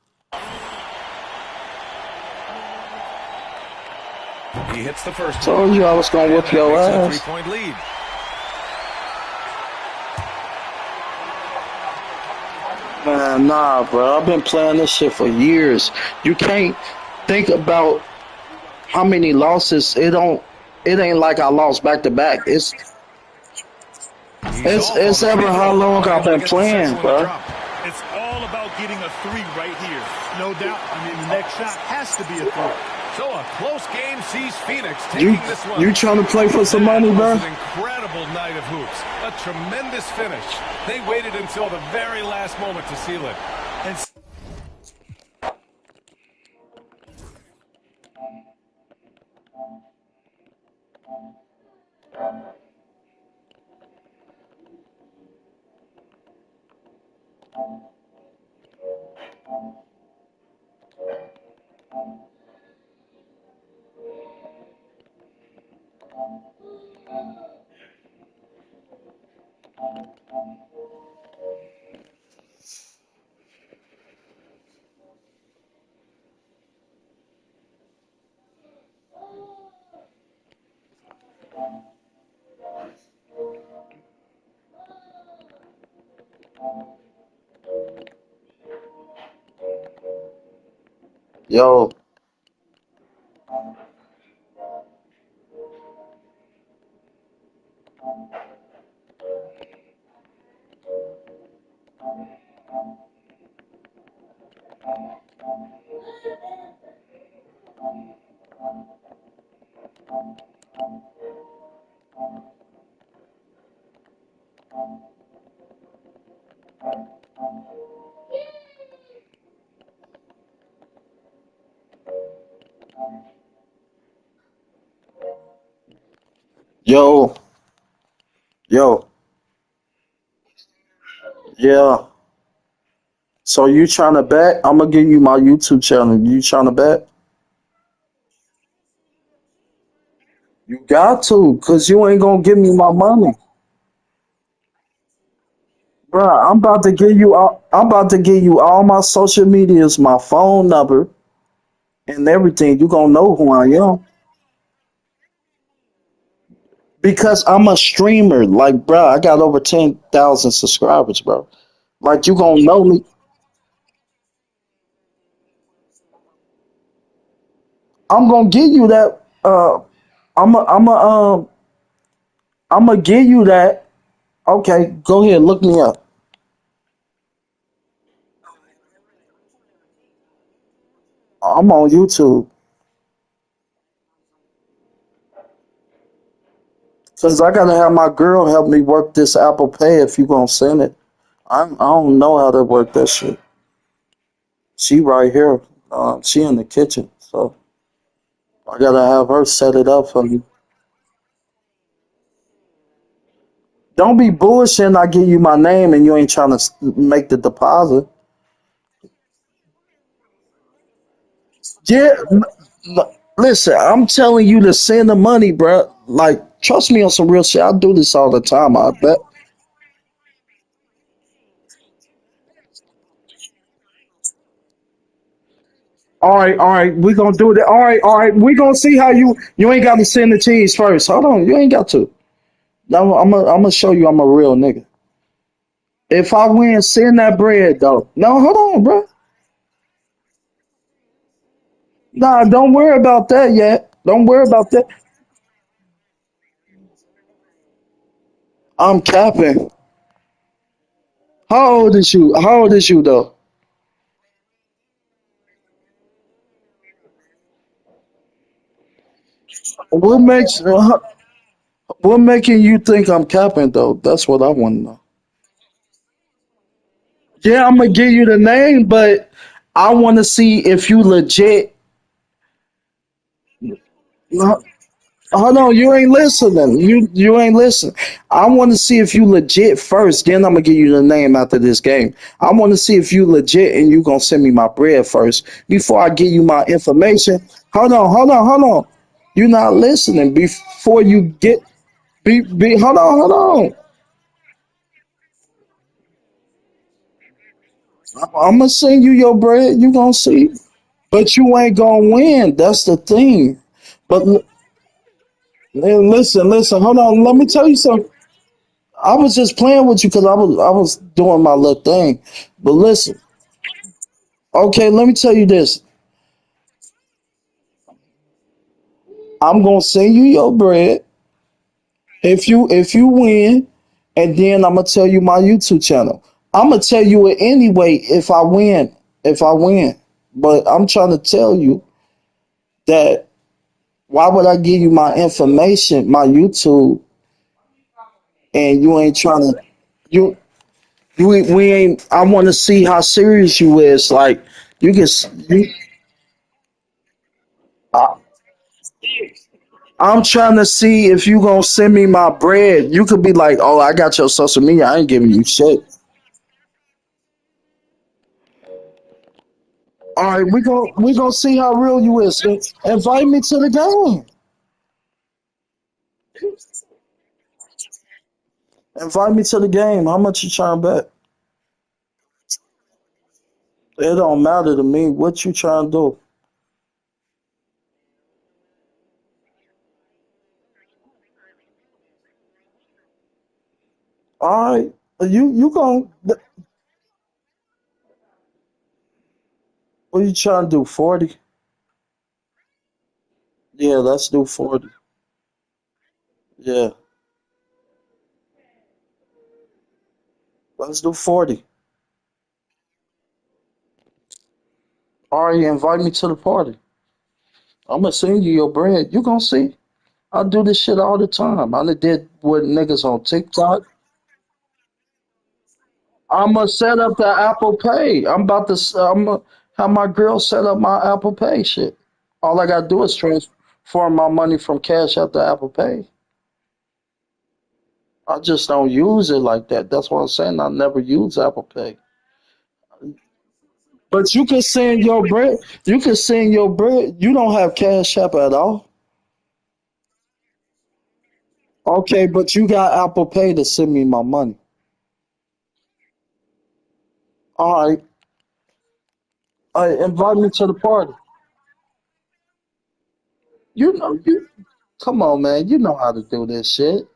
He hits the first one. Told you I was gonna And whip that your makes it a ass. 3-point lead. Man, nah, bro. I've been playing this shit for years. You can't think about how many losses. It ain't like I lost back to back. He's off on It's the free ever how throw, long I've unable to been get the second playing, one to bro. drop. It's all about getting a 3 right here. No doubt. I mean, the next shot has to be a three. So a close game sees Phoenix You taking this one. you trying to play for some That money, was bro? an incredible night of hoops. A tremendous finish. They waited until the very last moment to seal it. And Yo, yo, yo, yeah. So you trying to bet? I'm gonna give you my YouTube channel. You trying to bet? You got to, cause you ain't gonna give me my money, bro. I'm about to give you. I'm about to give you all my social medias, my phone number, and everything. You gonna know who I am because I'm a streamer. Like, bro, I got over 10,000 subscribers, bro. Like, you gonna know me. I'm gonna give you that. I'm a, I'm a, I'm gonna give you that. Okay, go ahead, look me up. I'm on YouTube because I gotta have my girl help me work this Apple Pay if you gonna send it. I don't know how to work that shit. She right here. She in the kitchen, so I gotta have her set it up for me. Don't be bullshitting. I give you my name and you ain't trying to make the deposit. Yeah, listen, I'm telling you to send the money, bro. Like, trust me on some real shit. I do this all the time. I bet. All right, we gonna do that. All right, we gonna see how you ain't got to send the cheese first. Hold on, you ain't got to. No, I'm gonna show you I'm a real nigga. If I win, send that bread though. No, hold on, bro. Nah, don't worry about that yet. Don't worry about that. I'm capping. How old is you? How old is you though? What makes what making you think I'm capping though? That's what I want to know. Yeah, I'm gonna give you the name, but I want to see if you legit. No, hold on, you ain't listening. You ain't listening. I want to see if you legit first. Then I'm gonna give you the name after this game. I want to see if you legit and you gonna send me my bread first before I give you my information. Hold on. You're not listening. Before you get hold on. I'm gonna send you your bread. You gonna see, but you ain't gonna win. That's the thing. But listen. Hold on. Let me tell you something. I was just playing with you because I was doing my little thing. But listen, okay, let me tell you this. I'm gonna send you your bread if you win, and then I'm gonna tell you my YouTube channel. I'm gonna tell you it anyway if I win. If I win, but I'm trying to tell you that why would I give you my information, my YouTube, and you ain't trying to you we ain't. I want to see how serious you is. Like you can you. I, I'm trying to see if you gonna send me my bread. You could be like, "Oh, I got your social media. I ain't giving you shit." All right, we gonna see how real you is. Invite me to the game. Invite me to the game. How much you trying to bet? It don't matter to me. What you trying to do? All right. You gon' what you trying to do? 40? Yeah, let's do 40. Yeah, let's do 40. Ari, invite me to the party. I'm gonna send you your bread. You gonna see? I do this shit all the time. I done did with niggas on TikTok. I'm gonna set up the Apple Pay. I'm gonna have my girl set up my Apple Pay shit. All I gotta do is transfer my money from Cash App to Apple Pay. I just don't use it like that. That's what I'm saying. I never use Apple Pay. But you can send your bread. You can send your bread. You don't have Cash App at all. Okay, but you got Apple Pay to send me my money. All right. All right, invite me to the party. You come on, man. You know how to do this shit.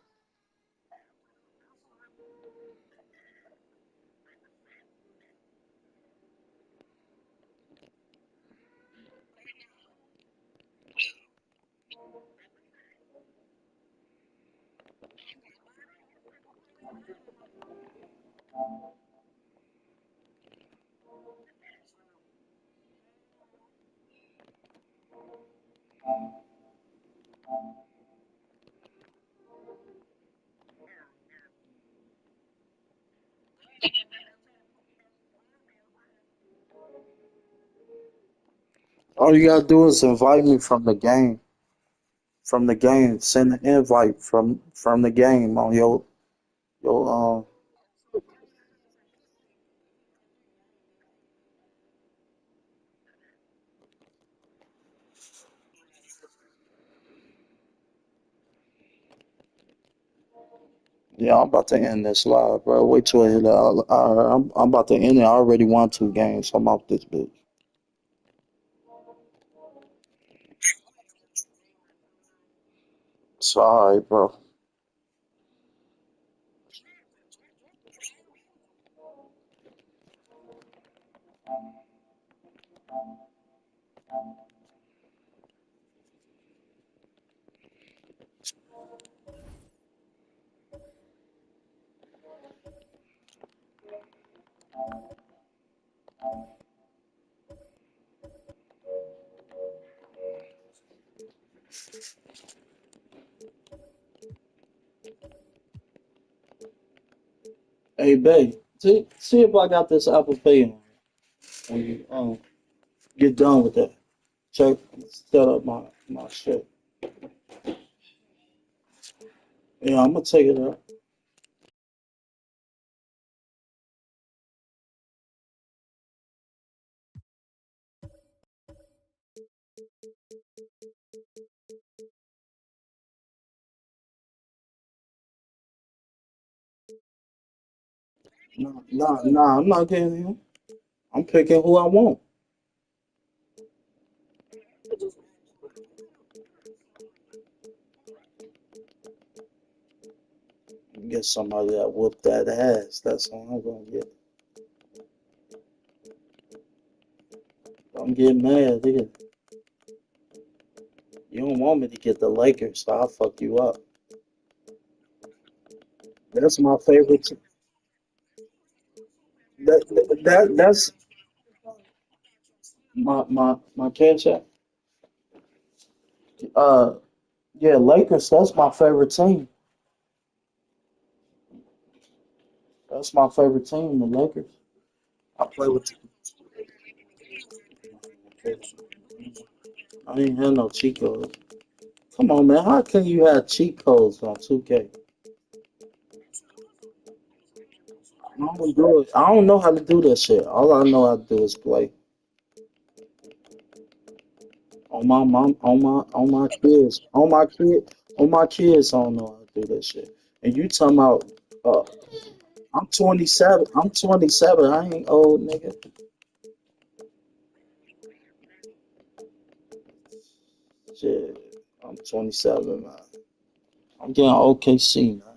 All you gotta do is invite me from the game. From the game, send an invite from the game on your. Yeah, I'm about to end this live, bro. Wait till I hit it. I'm about to end it. I already won 2 games. So I'm off this bitch. So all right, bro. Hey, babe, see if I got this Apple Pay on when you get done with that. Check, set up my shit. Yeah, I'm gonna take it up. Nah, I'm not getting him. I'm picking who I want. Get somebody that whoop that ass. That's all I'm gonna get. I'm getting mad, nigga. You don't want me to get the Lakers, so I'll fuck you up. That's my favorite. That's my cash app. Uh, yeah, Lakers. That's my favorite team. That's my favorite team, the Lakers. I play with. I ain't had no cheat codes. Come on, man. How can you have cheat codes on 2K? I don't do it. I don't know how to do that shit. All I know how to do is play. On my mom, on my kids. I don't know how to do that shit. And you talking about? Uh, I'm 27. I'm 27. I ain't old, nigga. Shit, I'm 27, man. I'm getting OKC, man.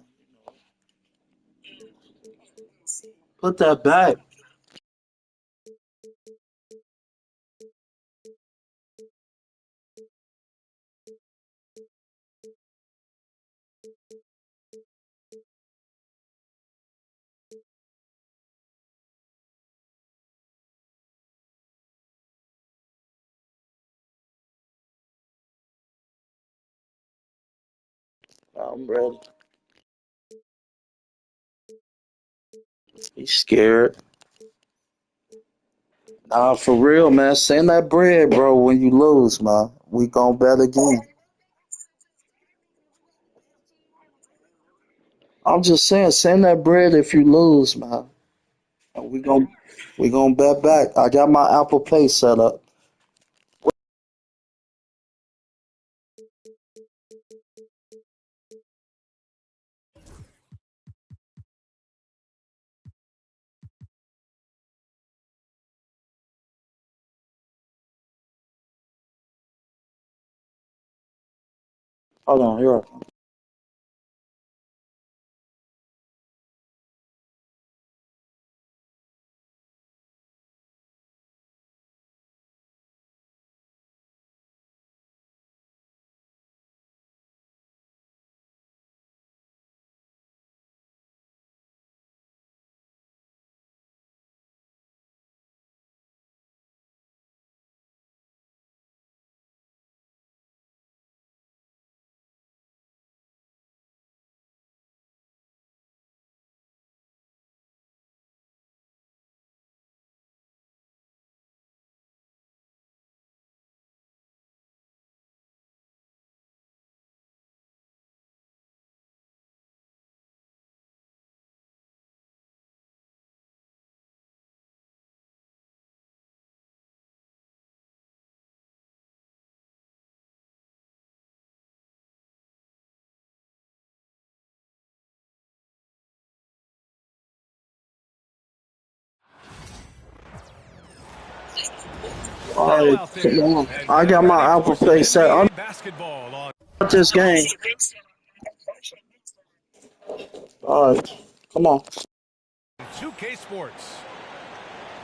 Put that back. I'm ready. He's scared. Nah, for real, man. Send that bread, bro, when you lose, man. We gonna bet again. I'm just saying, send that bread if you lose, man. And we gonna bet back. I got my Apple Pay set up. Hold on, here I come. All Now right, out come there on. and I getting got ready my for Apple some Pay set. I'm NBA basketball on. at this game. All right, come on. 2K Sports.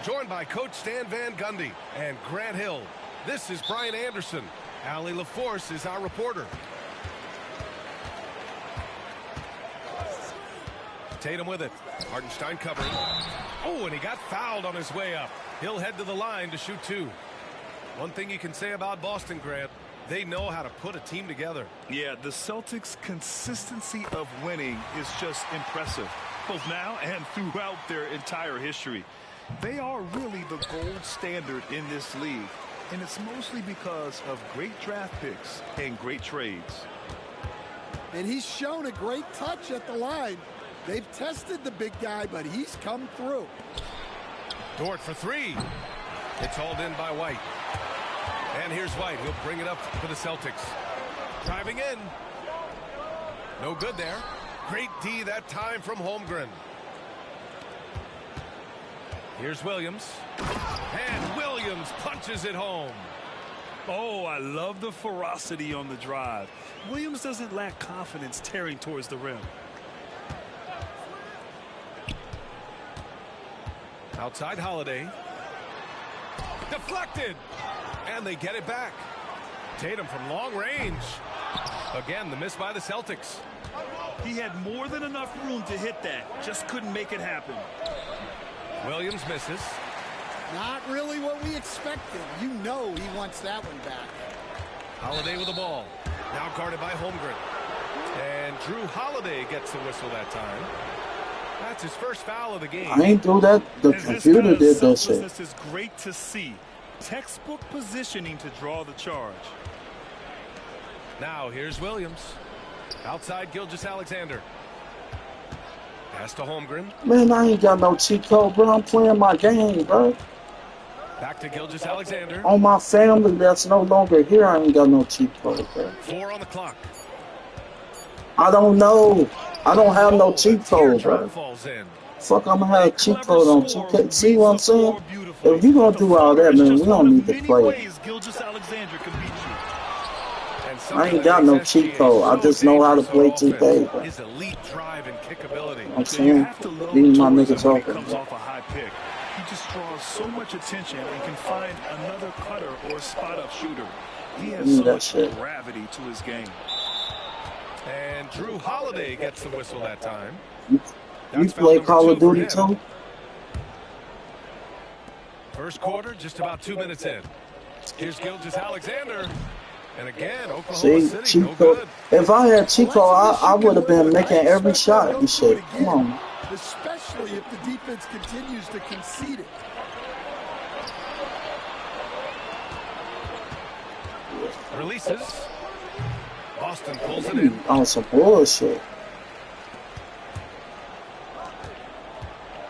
Joined by Coach Stan Van Gundy and Grant Hill. This is Brian Anderson. Allie LaForce is our reporter. Tatum with it. Hartenstein covering. Oh, and he got fouled on his way up. He'll head to the line to shoot two. One thing you can say about Boston, Grant, they know how to put a team together. Yeah, the Celtics' consistency of winning is just impressive, both now and throughout their entire history. They are really the gold standard in this league, and it's mostly because of great draft picks and great trades. And he's shown a great touch at the line. They've tested the big guy, but he's come through. Dort for three. It's hauled in by White. And here's White. He'll bring it up for the Celtics. Driving in. No good there. Great D that time from Holmgren. Here's Williams. And Williams punches it home. Oh, I love the ferocity on the drive. Williams doesn't lack confidence tearing towards the rim. Outside Holiday. Deflected. And they get it back. Tatum from long range. Again, the miss by the Celtics. He had more than enough room to hit that. Just couldn't make it happen. Williams misses. Not really what we expected. You know he wants that one back. Holiday with the ball. Now guarded by Holmgren. And Drew Holiday gets the whistle that time. That's his first foul of the game. I ain't do that. The And computer did that shit. selflessness is great to see. Textbook positioning to draw the charge. Now here's Williams. Outside Gilgeous-Alexander. Pass to Holmgren. Man, I ain't got no cheat code, bro. I'm playing my game, bro. Back to Gilgeous-Alexander. On my family that's no longer here, I ain't got no cheat code, bro. 4 on the clock. I don't know. I don't have no cheat code, bro. Falls in. Fuck, I'm gonna have a cheat code on 2K. See what I'm saying? If you gonna do all that, man, we don't need to play. Gilgeous-Alexander can beat you. And I ain't got no cheat code. I just know how to play 2K, bro. His elite drive and kickability. You know what I'm saying? Leave my niggas open, comes bro. off a high pick. He just draws so much attention and can find another cutter or spot-up shooter. He has so much gravity to his game. And Drew Holiday gets the whistle that time. You play Call of Duty too? First quarter, just about 2 minutes in. Here's Gilgeous-Alexander. And again, Oklahoma See, City, no Chico. good. If I had Chico, I would have been making every shot and shit. Come on. Especially if the defense continues to concede it. Releases. Boston pulls it in. On some bullshit.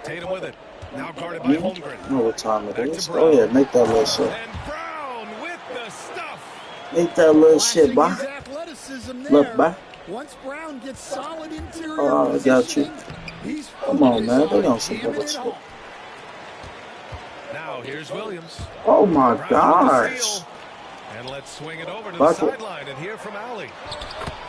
Tatum with it. Now guarded by Holmgren. You know what time it is. Go ahead, make that little shit. And Brown with the stuff. Make that little shit, boy. Look, boy. Once Brown gets solid interior Oh, I got you. Come on, man. They on some bullshit. Now here's Williams. Oh my gosh. And let's swing it over to the sideline and hear from Allie.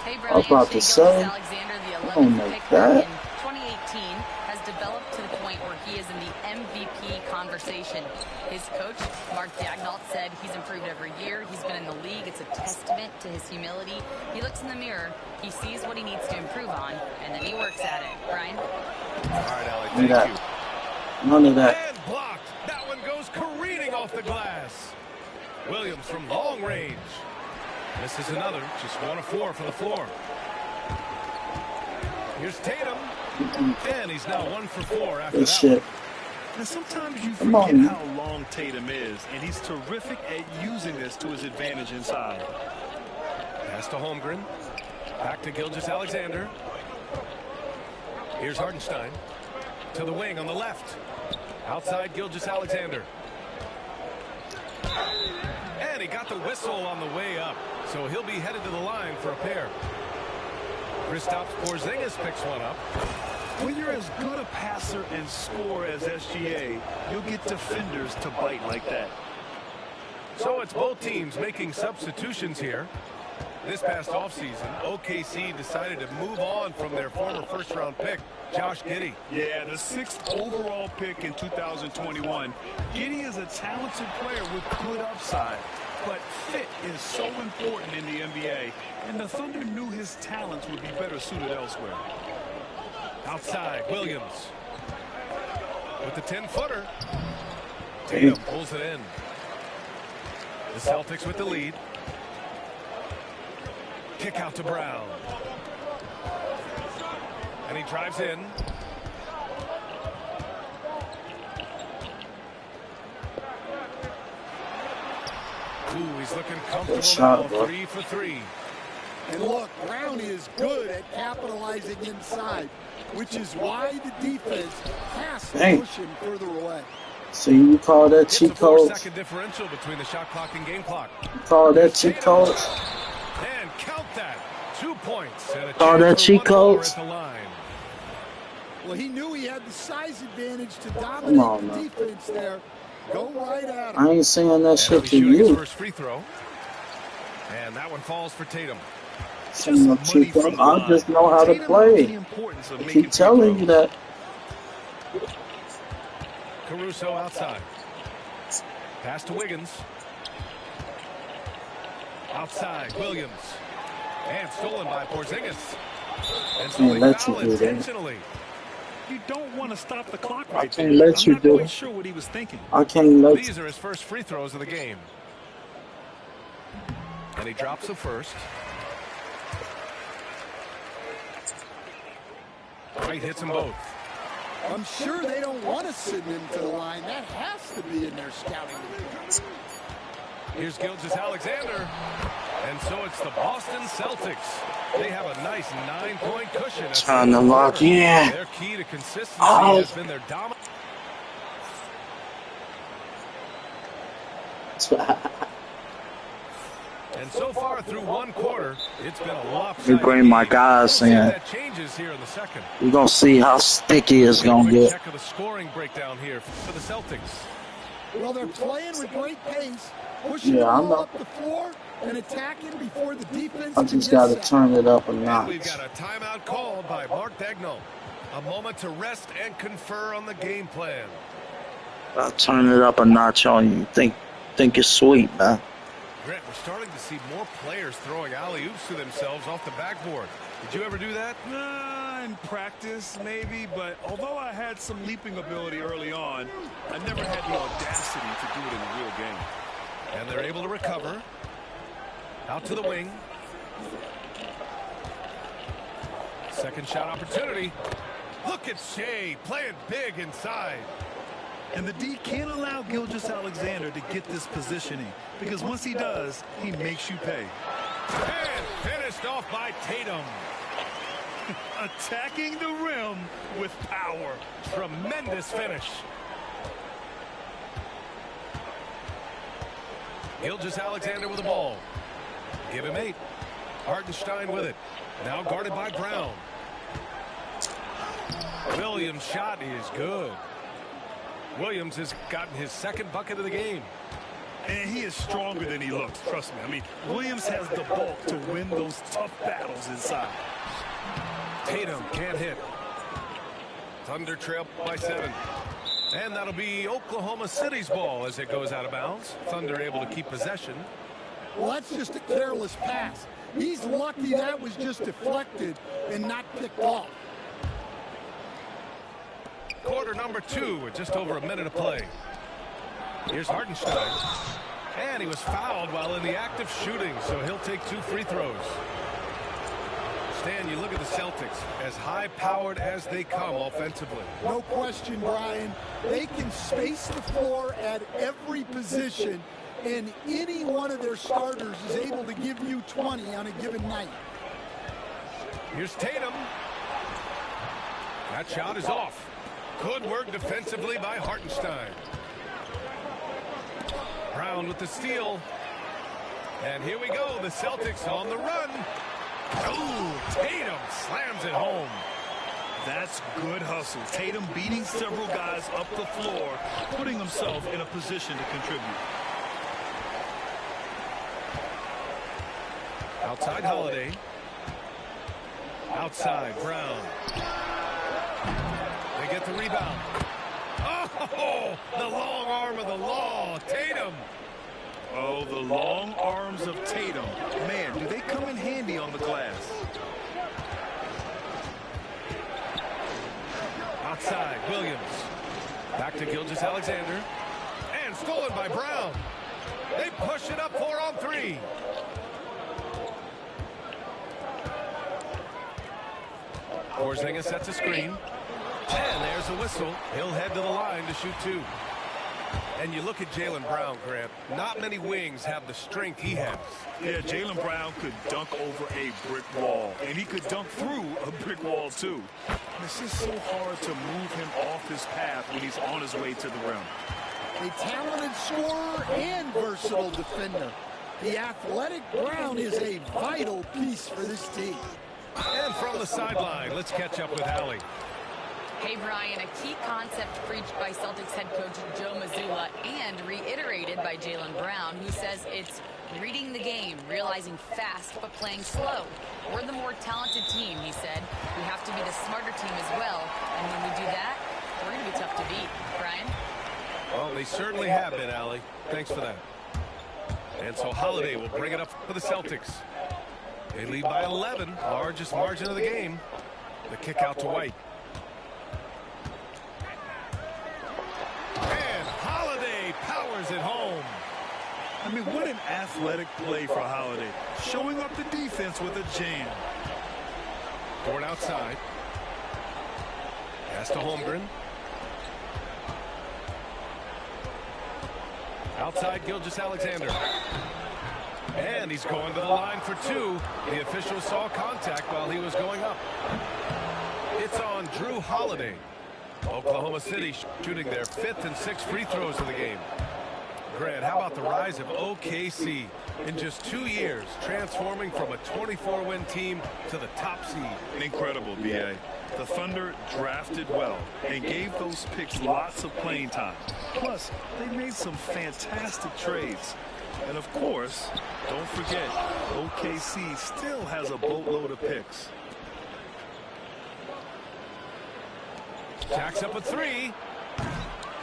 Hey, I was about to say, Alexander, the don't 11th make pick that. in 2018, has developed to the point where he is in the MVP conversation. His coach, Mark Daignault, said he's improved every year. He's been in the league. It's a testament to his humility. He looks in the mirror, he sees what he needs to improve on, and then he works at it. Brian? All right, Allie, thank you. None of that. And blocked. That one goes careening off the glass. Williams from long range. This is another, just 1 of 4 for the floor. Here's Tatum. And he's now 1 for 4 after Good that shit. one. And sometimes you forget how long Tatum is, and he's terrific at using this to his advantage inside. Pass to Holmgren. Back to Gilgeous-Alexander. Here's Hardenstein. To the wing on the left. Outside Gilgeous-Alexander. And he got the whistle on the way up. So he'll be headed to the line for a pair. Kristaps Porzingis picks one up. When you're as good a passer and scorer as SGA, you'll get defenders to bite like that. So it's both teams making substitutions here. This past offseason, OKC decided to move on from their former first-round pick, Josh Giddey. Yeah, the 6th overall pick in 2021. Giddey is a talented player with good upside, but fit is so important in the NBA, and the Thunder knew his talents would be better suited elsewhere. Outside, Williams. With the 10-footer. Tatum pulls it in. The Celtics with the lead. Kick out to Brown. And he drives in. Ooh, he's looking comfortable shot, now. bro. 3 for 3. And look, Brown is good at capitalizing inside, which is why the defense has to push him further away. So you call that cheat code? 4-second differential between the shot clock and game clock. You call that cheat code? And count that. 2 points. And a Call that chance for cheat one more codes? at the line. Well, he knew he had the size advantage to Come dominate on, the man. defense there. Go right at him. I ain't saying that And shit he'll to be shooting his you. first free throw. And that one falls for Tatum. Saying no cheat code. I just know how to play. I keep telling you that. Caruso outside. Pass to Wiggins. Outside, Williams. And stolen by Porzingis. And so Can't they let foul you do that. intentionally. You don't want to stop the clock I right can't there. let you I'm do not quite it. sure what he was thinking. I can't let These are his first free throws of the game. And he drops the first. Right hits them both. I'm sure they don't want to send him to the line. That has to be in their scouting report. Here's Gilgeous-Alexander. And so it's the Boston Celtics. They have a nice 9-point cushion. Trying to lock in. Their key to consistency has been their dominance. And so far through one quarter, it's been a lopsided. You bring my guys in. That changes here in the second. We're going to see how sticky it's going to Quick get. check of the scoring breakdown here for the Celtics. Well, they're playing with great pace, pushing Yeah, the I ball know. up the floor, and attacking before the defense I just got to turn it up a notch. We've got a timeout called by Mark Daigneault. A moment to rest and confer on the game plan. I'll turn it up a notch on you. Think it's sweet, man. Grant, we're starting to see more players throwing alley-oops to themselves off the backboard. Did you ever do that? In practice, maybe, but although I had some leaping ability early on, I never had the audacity to do it in a real game. And they're able to recover. Out to the wing. Second shot opportunity. Look at Shea playing big inside. And the D can't allow Gilgeous-Alexander to get this positioning, because once he does, he makes you pay. And finished off by Tatum. Attacking the rim with power. Tremendous finish. Gilgeous-Alexander with the ball. Give him 8. Hartenstein with it. Now guarded by Brown. Williams' shot is good. Williams has gotten his second bucket of the game. And he is stronger than he looks, trust me. I mean, Williams has the bulk to win those tough battles inside. Tatum can't hit. Thunder trail by 7. And that'll be Oklahoma City's ball as it goes out of bounds. Thunder able to keep possession. Well, that's just a careless pass. He's lucky that was just deflected and not picked off. Quarter number 2 with just over a minute of play. Here's Hartenstein. And he was fouled while in the act of shooting, so he'll take 2 free throws. Stan, you look at the Celtics, as high-powered as they come offensively. No question, Brian. They can space the floor at every position, and any one of their starters is able to give you 20 on a given night. Here's Tatum. That shot is off. Good work defensively by Hartenstein. Brown with the steal. And here we go, the Celtics on the run. Ooh, Tatum slams it home. That's good hustle. Tatum beating several guys up the floor, putting himself in a position to contribute. Outside Holiday. Outside Brown. They get the rebound. Oh, the long arm of the law, Tatum. Oh, the long arms of Tatum. Man, do they come in handy on the glass. Outside, Williams. Back to Gilgeous-Alexander. And stolen by Brown. They push it up 4 on 3. Porzingis sets a screen. And there's a whistle. He'll head to the line to shoot 2. And you look at Jaylen Brown, Grant. Not many wings have the strength he has. Yeah, Jaylen Brown could dunk over a brick wall. And he could dunk through a brick wall, too. It's just so hard to move him off his path when he's on his way to the rim. A talented scorer and versatile defender. The athletic Brown is a vital piece for this team. And from the sideline, let's catch up with Allie. Hey, Brian, a key concept preached by Celtics head coach Joe Mazzulla and reiterated by Jaylen Brown, who says it's reading the game, realizing fast but playing slow. We're the more talented team, he said. We have to be the smarter team as well, and when we do that, we're going to be tough to beat. Brian? Well, they certainly have been, Allie. Thanks for that. And so Holiday will bring it up for the Celtics. They lead by 11, largest margin of the game. The kick out to White. And Holiday powers it home. I mean, what an athletic play for Holiday. Showing up the defense with a jam. Dort outside. Pass to Holmgren. Outside Gilgeous-Alexander. And he's going to the line for 2. The official saw contact while he was going up. It's on Drew Holiday. Oklahoma City shooting their 5th and 6th free throws of the game. Grant, how about the rise of OKC in just 2 years, transforming from a 24-win team to the top seed? Incredible, B.A. The Thunder drafted well and gave those picks lots of playing time. Plus, they made some fantastic trades. And of course, don't forget, OKC still has a boatload of picks. Jacks up a three.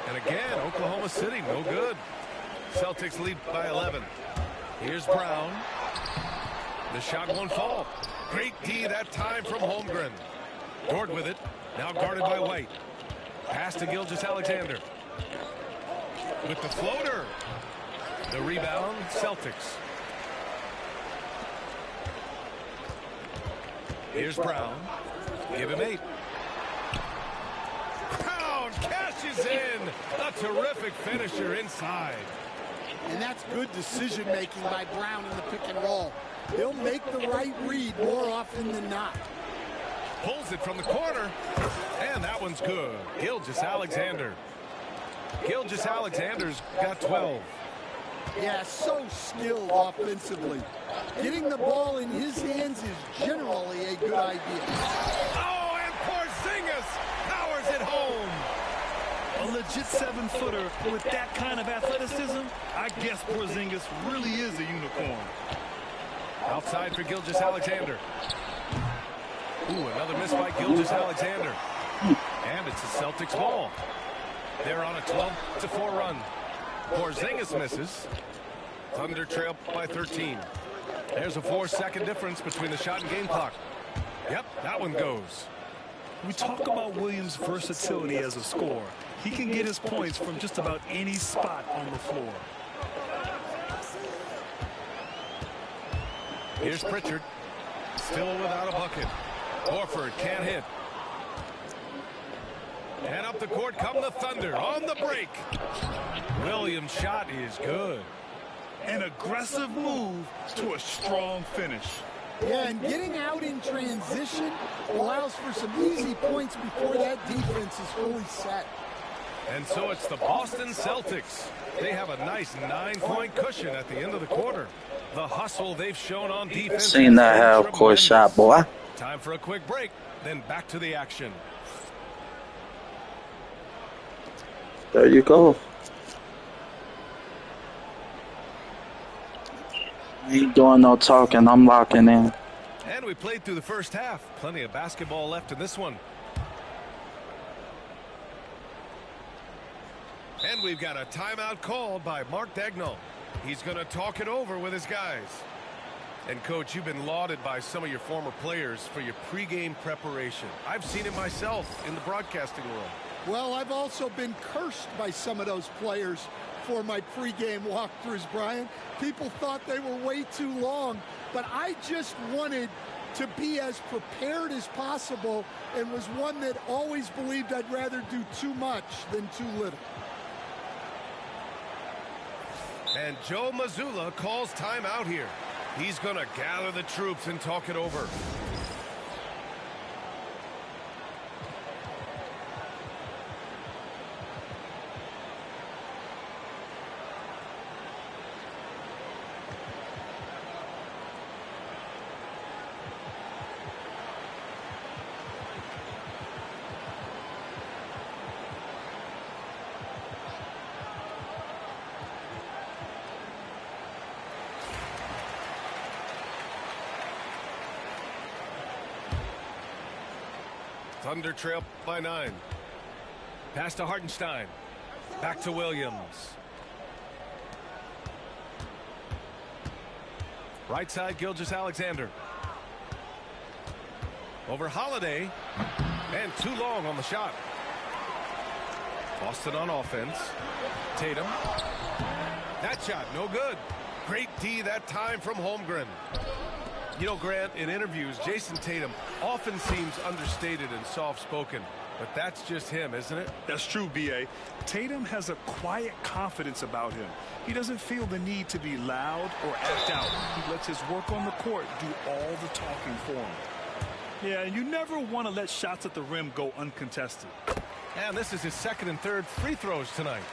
And again, Oklahoma City, no good. Celtics lead by 11. Here's Brown. The shot won't fall. Great D that time from Holmgren. Dort with it. Now guarded by White. Pass to Gilgeous-Alexander. With the floater. The rebound, Celtics. Here's Brown. Give him 8. Brown cashes in. A terrific finisher inside. And that's good decision-making by Brown in the pick and roll. He'll make the right read more often than not. Pulls it from the corner. And that one's good. Gilgeous-Alexander. Gilgeous-Alexander's got 12. Yeah, so skilled offensively. Getting the ball in his hands is generally a good idea. Oh, and Porzingis powers it home. A legit 7-footer with that kind of athleticism, I guess Porzingis really is a unicorn. Outside for Gilgeous-Alexander. Ooh, another miss by Gilgeous-Alexander. And it's the Celtics ball. They're on a 12-4 run. Porzingis misses. Thunder trail by 13. There's a 4-second difference between the shot and game clock. Yep, that one goes. We talk about Williams' versatility as a scorer. He can get his points from just about any spot on the floor. Here's Pritchard. Still without a bucket. Horford can't hit. And up the court come the Thunder on the break. Williams' shot is good. An aggressive move to a strong finish. Yeah, and getting out in transition allows for some easy points before that defense is fully set. And so it's the Boston Celtics. They have a nice 9-point cushion at the end of the quarter. The hustle they've shown on defense. Seen that half-court shot, boy. Time for a quick break, then back to the action. There you go. I ain't doing no talking. I'm locking in. And we played through the first half. Plenty of basketball left in this one. And we've got a timeout called by Mark Daigneault. He's going to talk it over with his guys. And, Coach, you've been lauded by some of your former players for your pregame preparation. I've seen it myself in the broadcasting world. Well, I've also been cursed by some of those players for my pregame walkthroughs, Brian. People thought they were way too long, but I just wanted to be as prepared as possible and was one that always believed I'd rather do too much than too little. And Joe Mazzulla calls timeout here. He's going to gather the troops and talk it over. Thunder trail by 9. Pass to Hartenstein. Back to Williams. Right side, Gilgeous-Alexander. Over Holiday. And too long on the shot. Boston on offense. Tatum. That shot, no good. Great D that time from Holmgren. You know, Grant, in interviews, Jason Tatum often seems understated and soft-spoken, but that's just him, isn't it? That's true, B.A. Tatum has a quiet confidence about him. He doesn't feel the need to be loud or act out. He lets his work on the court do all the talking for him. Yeah, and you never want to let shots at the rim go uncontested. And this is his second and third free throws tonight.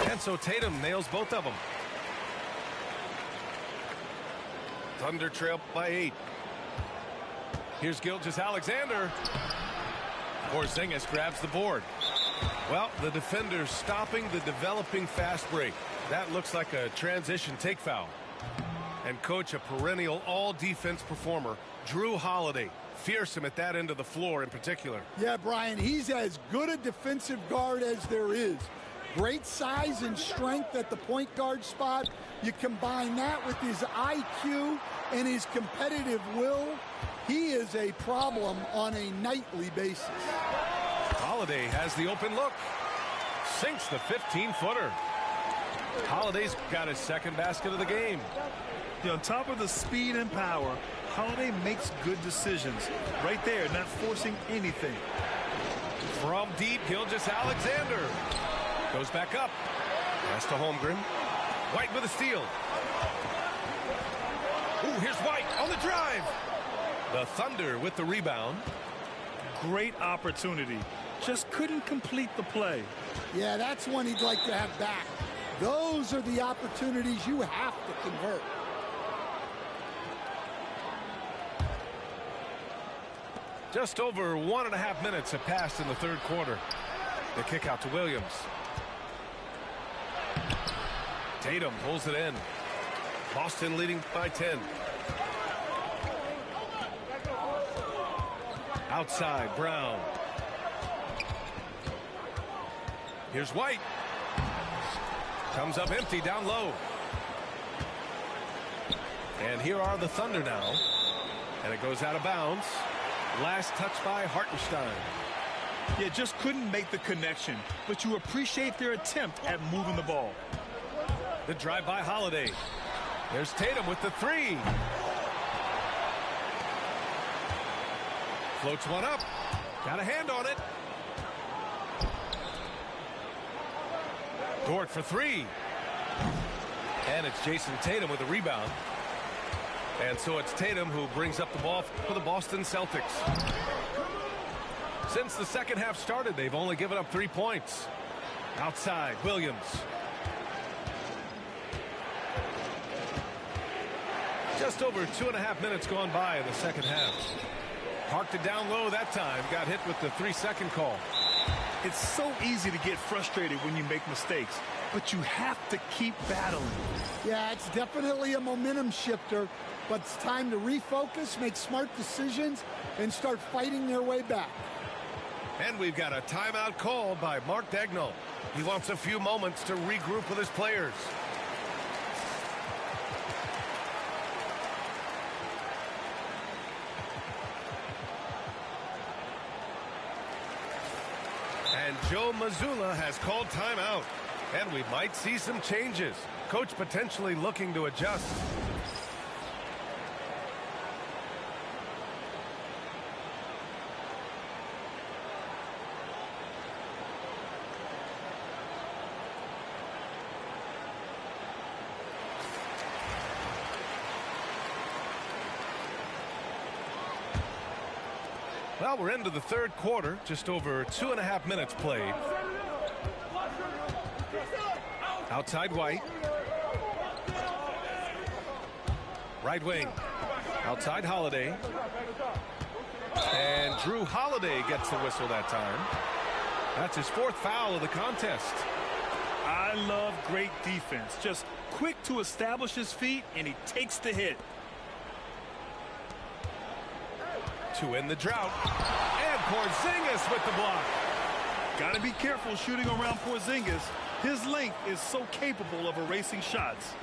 And so Tatum nails both of them. Thunder trail by 8. Here's Gilgeous-Alexander. Porzingis grabs the board. Well, the defender stopping the developing fast break. That looks like a transition take foul. And coach, a perennial all-defense performer, Drew Holiday. Fearsome at that end of the floor in particular. Yeah, Brian, he's as good a defensive guard as there is. Great size and strength at the point guard spot. You combine that with his IQ and his competitive will. He is a problem on a nightly basis. Holiday has the open look. Sinks the 15-footer. Holiday's got his second basket of the game. On top of the speed and power, Holiday makes good decisions. Right there, not forcing anything. From deep, Gilgeous-Alexander. Goes back up. Pass to Holmgren. White with a steal. Ooh, here's White on the drive. The Thunder with the rebound. Great opportunity. Just couldn't complete the play. Yeah, that's one he'd like to have back. Those are the opportunities you have to convert. Just over 1.5 minutes have passed in the third quarter. The kick out to Williams. Tatum pulls it in. Boston leading by 10. Outside, Brown. Here's White. Comes up empty down low. And here are the Thunder now. And it goes out of bounds. Last touch by Hartenstein. Yeah, just couldn't make the connection, but you appreciate their attempt at moving the ball. The drive by Holiday. There's Tatum with the three. Floats one up. Got a hand on it. Dort for three. And it's Jason Tatum with the rebound. And so it's Tatum who brings up the ball for the Boston Celtics. Since the second half started, they've only given up 3 points. Outside, Williams. Just over 2.5 minutes gone by in the second half. Parked it down low that time. Got hit with the 3-second call. It's so easy to get frustrated when you make mistakes, but you have to keep battling. Yeah, it's definitely a momentum shifter, but it's time to refocus, make smart decisions, and start fighting their way back. And we've got a timeout called by Mark Daigneault. He wants a few moments to regroup with his players. And Joe Mazzulla has called timeout. And we might see some changes. Coach potentially looking to adjust. Well, we're into the third quarter, just over 2.5 minutes played. Outside White. Right wing. Outside Holiday. And Drew Holiday gets the whistle that time. That's his 4th foul of the contest. I love great defense. Just quick to establish his feet, and he takes the hit. To end the drought. And Porzingis with the block. Got to be careful shooting around Porzingis. His length is so capable of erasing shots.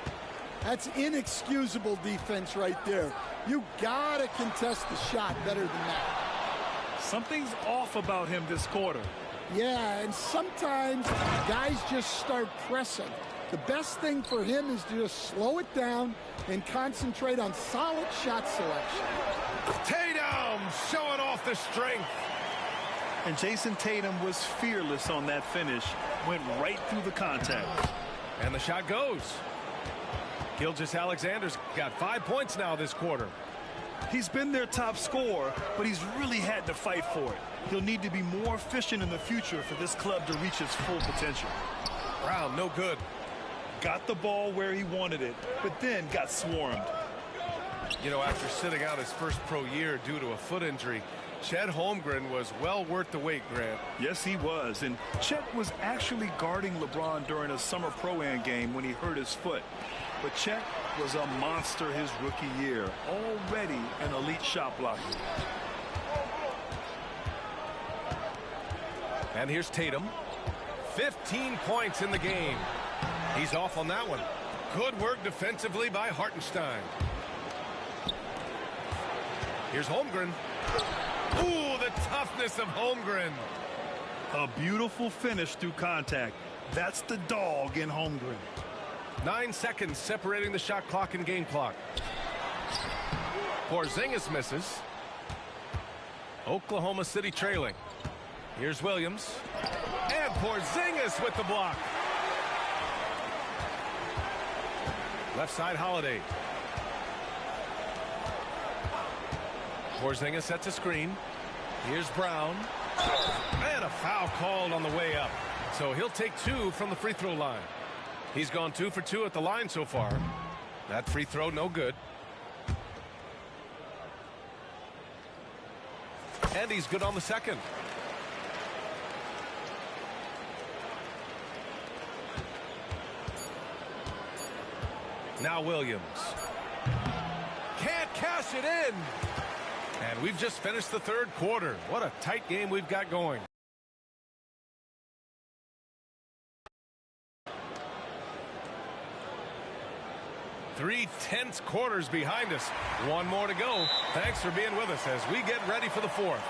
That's inexcusable defense right there. You got to contest the shot better than that. Something's off about him this quarter. Yeah, and sometimes guys just start pressing. The best thing for him is to just slow it down and concentrate on solid shot selection. Tatum showing off the strength. And Jason Tatum was fearless on that finish. Went right through the contact. And the shot goes. Gilgeous-Alexander's got 5 points now this quarter. He's been their top scorer, but he's really had to fight for it. He'll need to be more efficient in the future for this club to reach its full potential. Brown, no good. Got the ball where he wanted it, but then got swarmed. You know, after sitting out his first pro year due to a foot injury, Chet Holmgren was well worth the wait, Grant. Yes, he was. And Chet was actually guarding LeBron during a summer pro-am game when he hurt his foot. But Chet was a monster his rookie year, already an elite shot blocker. And here's Tatum. 15 points in the game. He's off on that one. Good work defensively by Hartenstein. Here's Holmgren. Ooh, the toughness of Holmgren. A beautiful finish through contact. That's the dog in Holmgren. 9 seconds separating the shot clock and game clock. Porzingis misses. Oklahoma City trailing. Here's Williams. And Porzingis with the block. Left side, Holiday. Porzingis sets a screen. Here's Brown. And a foul called on the way up. So he'll take 2 from the free throw line. He's gone 2 for 2 at the line so far. That free throw no good. And he's good on the second. Now Williams. Can't cash it in. And we've just finished the third quarter. What a tight game we've got going. Three tense quarters behind us. One more to go. Thanks for being with us as we get ready for the fourth.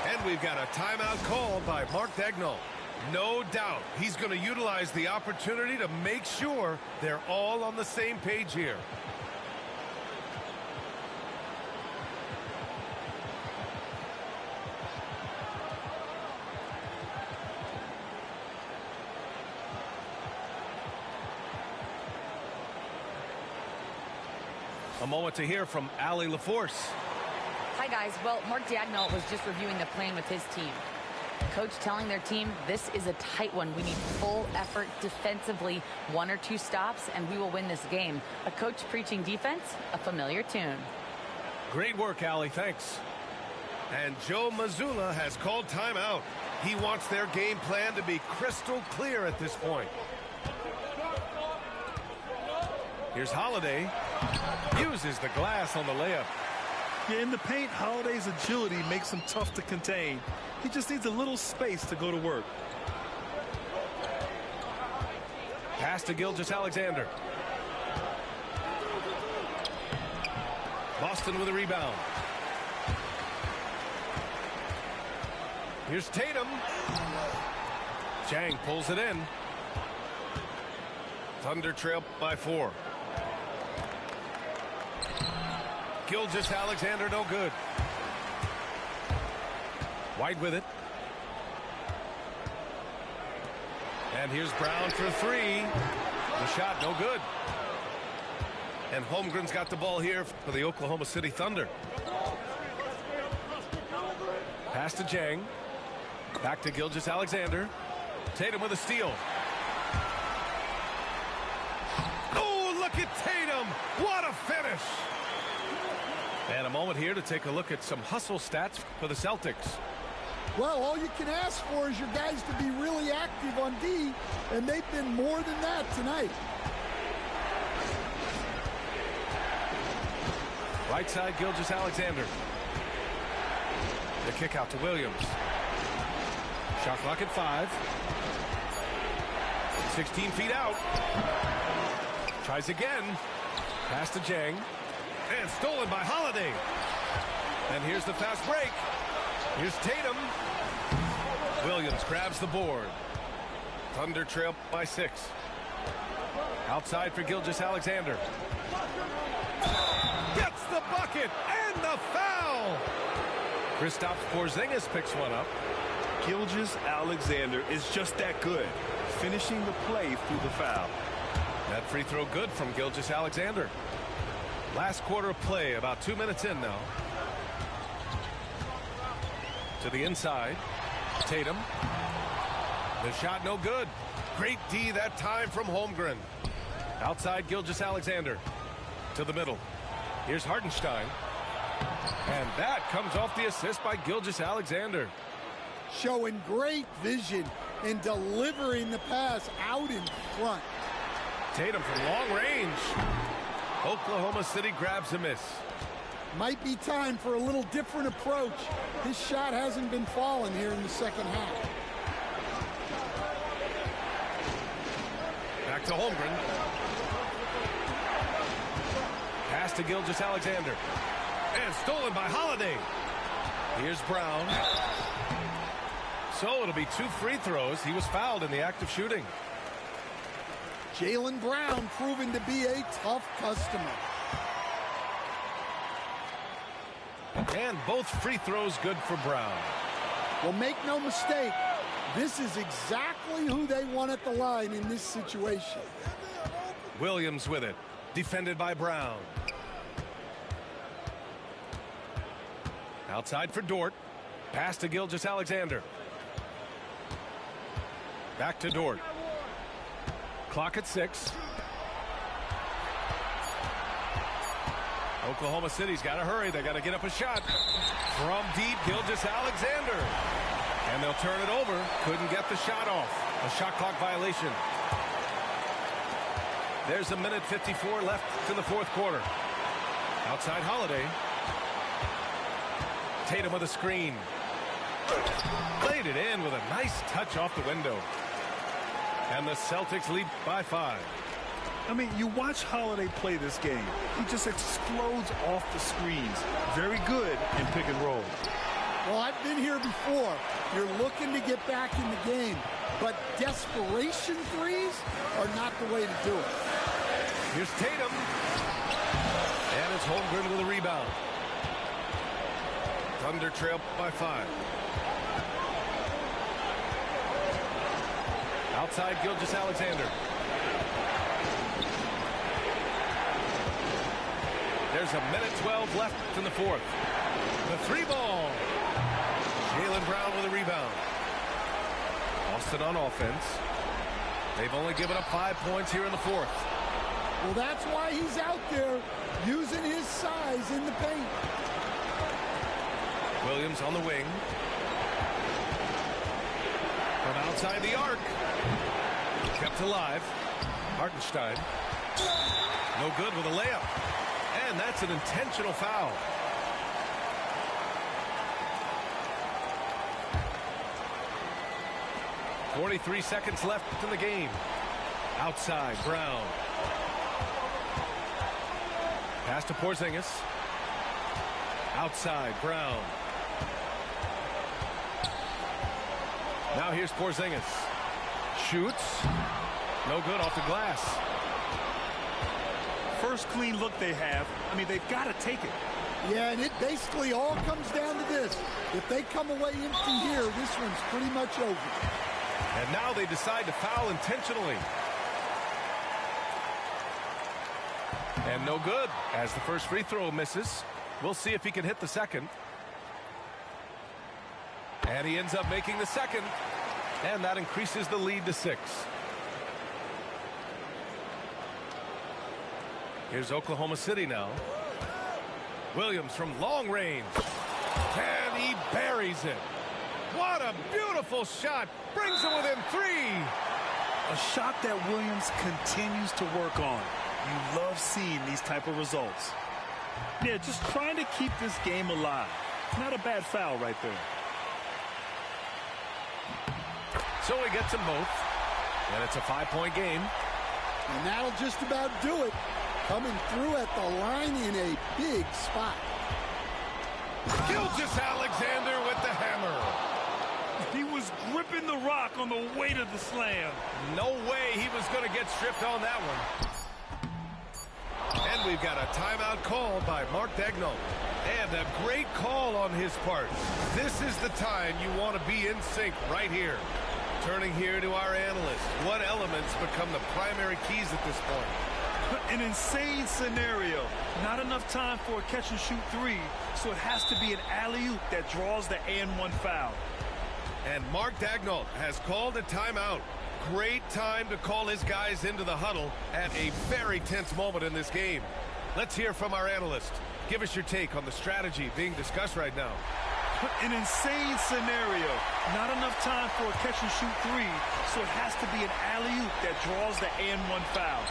And we've got a timeout called by Mark Daigneault. No doubt he's going to utilize the opportunity to make sure they're all on the same page here. A moment to hear from Allie LaForce. Hi, guys. Well, Mark Daigneault was just reviewing the plan with his team. Coach telling their team this is a tight one. We need full effort defensively, 1 or 2 stops, and we will win this game. A coach preaching defense, a familiar tune. Great work, Allie. Thanks. And Joe Mazzulla has called timeout. He wants their game plan to be crystal clear at this point. Here's Holiday. Uses the glass on the layup. Yeah, in the paint, Holiday's agility makes him tough to contain. He just needs a little space to go to work. Pass to Gilgeous-Alexander. Boston with a rebound. Here's Tatum. Chang pulls it in. Thunder trail by 4. Gilgeous-Alexander no good. White with it. And here's Brown for 3. The shot no good. And Holmgren's got the ball here for the Oklahoma City Thunder. Pass to Jang. Back to Gilgeous-Alexander. Tatum with a steal. Oh, look at Tatum. What a finish. And a moment here to take a look at some hustle stats for the Celtics. Well, all you can ask for is your guys to be really active on D, and they've been more than that tonight. Right side, Gilgeous-Alexander. The kick out to Williams. Shot clock at 5. 16 feet out. Tries again. Pass to Jang. And stolen by Holiday. And here's the fast break. Here's Tatum. Williams grabs the board. Thunder trail by 6. Outside for Gilgeous-Alexander. Gets the bucket and the foul. Kristaps Porzingis picks one up. Gilgeous-Alexander is just that good, finishing the play through the foul. That free throw good from Gilgeous-Alexander. Last quarter of play, about 2 minutes in now. To the inside. Tatum. The shot no good. Great D that time from Holmgren. Outside Gilgeous-Alexander. To the middle. Here's Hartenstein. And that comes off the assist by Gilgeous-Alexander. Showing great vision and delivering the pass out in front. Tatum from long range. Oklahoma City grabs a miss. Might be time for a little different approach. His shot hasn't been falling here in the second half. Back to Holmgren. Pass to Gilgeous-Alexander. And stolen by Holiday. Here's Brown. So it'll be 2 free throws. He was fouled in the act of shooting. Jaylen Brown proving to be a tough customer. And both free throws good for Brown. Well, make no mistake, this is exactly who they want at the line in this situation. Williams with it. Defended by Brown. Outside for Dort. Pass to Gilgeous-Alexander. Back to Dort. Clock at 6. Oklahoma City's got to hurry. They got to get up a shot. From deep, Gilgeous-Alexander. And they'll turn it over. Couldn't get the shot off. A shot clock violation. There's a minute 54 left to the fourth quarter. Outside Holiday. Tatum with a screen. Played it in with a nice touch off the window. And the Celtics lead by 5. I mean, you watch Holiday play this game. He just explodes off the screens. Very good in pick and roll. Well, I've been here before. You're looking to get back in the game, but desperation threes are not the way to do it. Here's Tatum. And it's Holmgren with a rebound. Thunder trail by 5. Outside Gilgeous-Alexander. There's a minute 12 left in the fourth. The 3-ball. Jaylen Brown with a rebound. Austin on offense. They've only given up 5 points here in the fourth. Well, that's why he's out there using his size in the paint. Williams on the wing. From outside the arc. Kept alive. Hartenstein. No good with a layup. And that's an intentional foul. .43 seconds left in the game. Outside, Brown. Pass to Porzingis. Outside, Brown. Now here's Porzingis. Shoots. No good off the glass. First clean look they have. I mean, they've got to take it. Yeah, and it basically all comes down to this. If they come away empty here, this one's pretty much over. And now they decide to foul intentionally. And no good as the first free throw misses. We'll see if he can hit the second. And he ends up making the second. And that increases the lead to 6. Here's Oklahoma City now. Williams from long range. And he buries it. What a beautiful shot. Brings it within 3. A shot that Williams continues to work on. You love seeing these type of results. Yeah, just trying to keep this game alive. Not a bad foul right there. So he gets them both. And it's a 5-point game. And that'll just about do it. Coming through at the line in a big spot. Gilgeous-Alexander with the hammer. He was gripping the rock on the weight of the slam. No way he was going to get stripped on that one. And we've got a timeout called by Mark Daigneault. And a great call on his part. This is the time you want to be in sync right here. Turning here to our analyst. What elements become the primary keys at this point? An insane scenario. Not enough time for a catch-and-shoot 3, so it has to be an alley-oop that draws the and-1 foul. And Mark Daigneault has called a timeout. Great time to call his guys into the huddle at a very tense moment in this game. Let's hear from our analyst. Give us your take on the strategy being discussed right now. An insane scenario. Not enough time for a catch-and-shoot three, so it has to be an alley-oop that draws the and-one foul.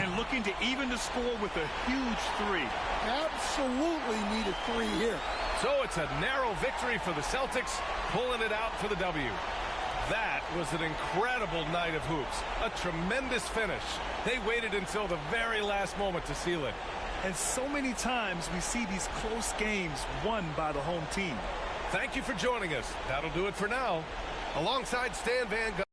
And looking to even the score with a huge three. Absolutely need a three here. So it's a narrow victory for the Celtics, pulling it out for the W. That was an incredible night of hoops. A tremendous finish. They waited until the very last moment to seal it. And so many times we see these close games won by the home team. Thank you for joining us. That'll do it for now. Alongside Stan Van Gundy.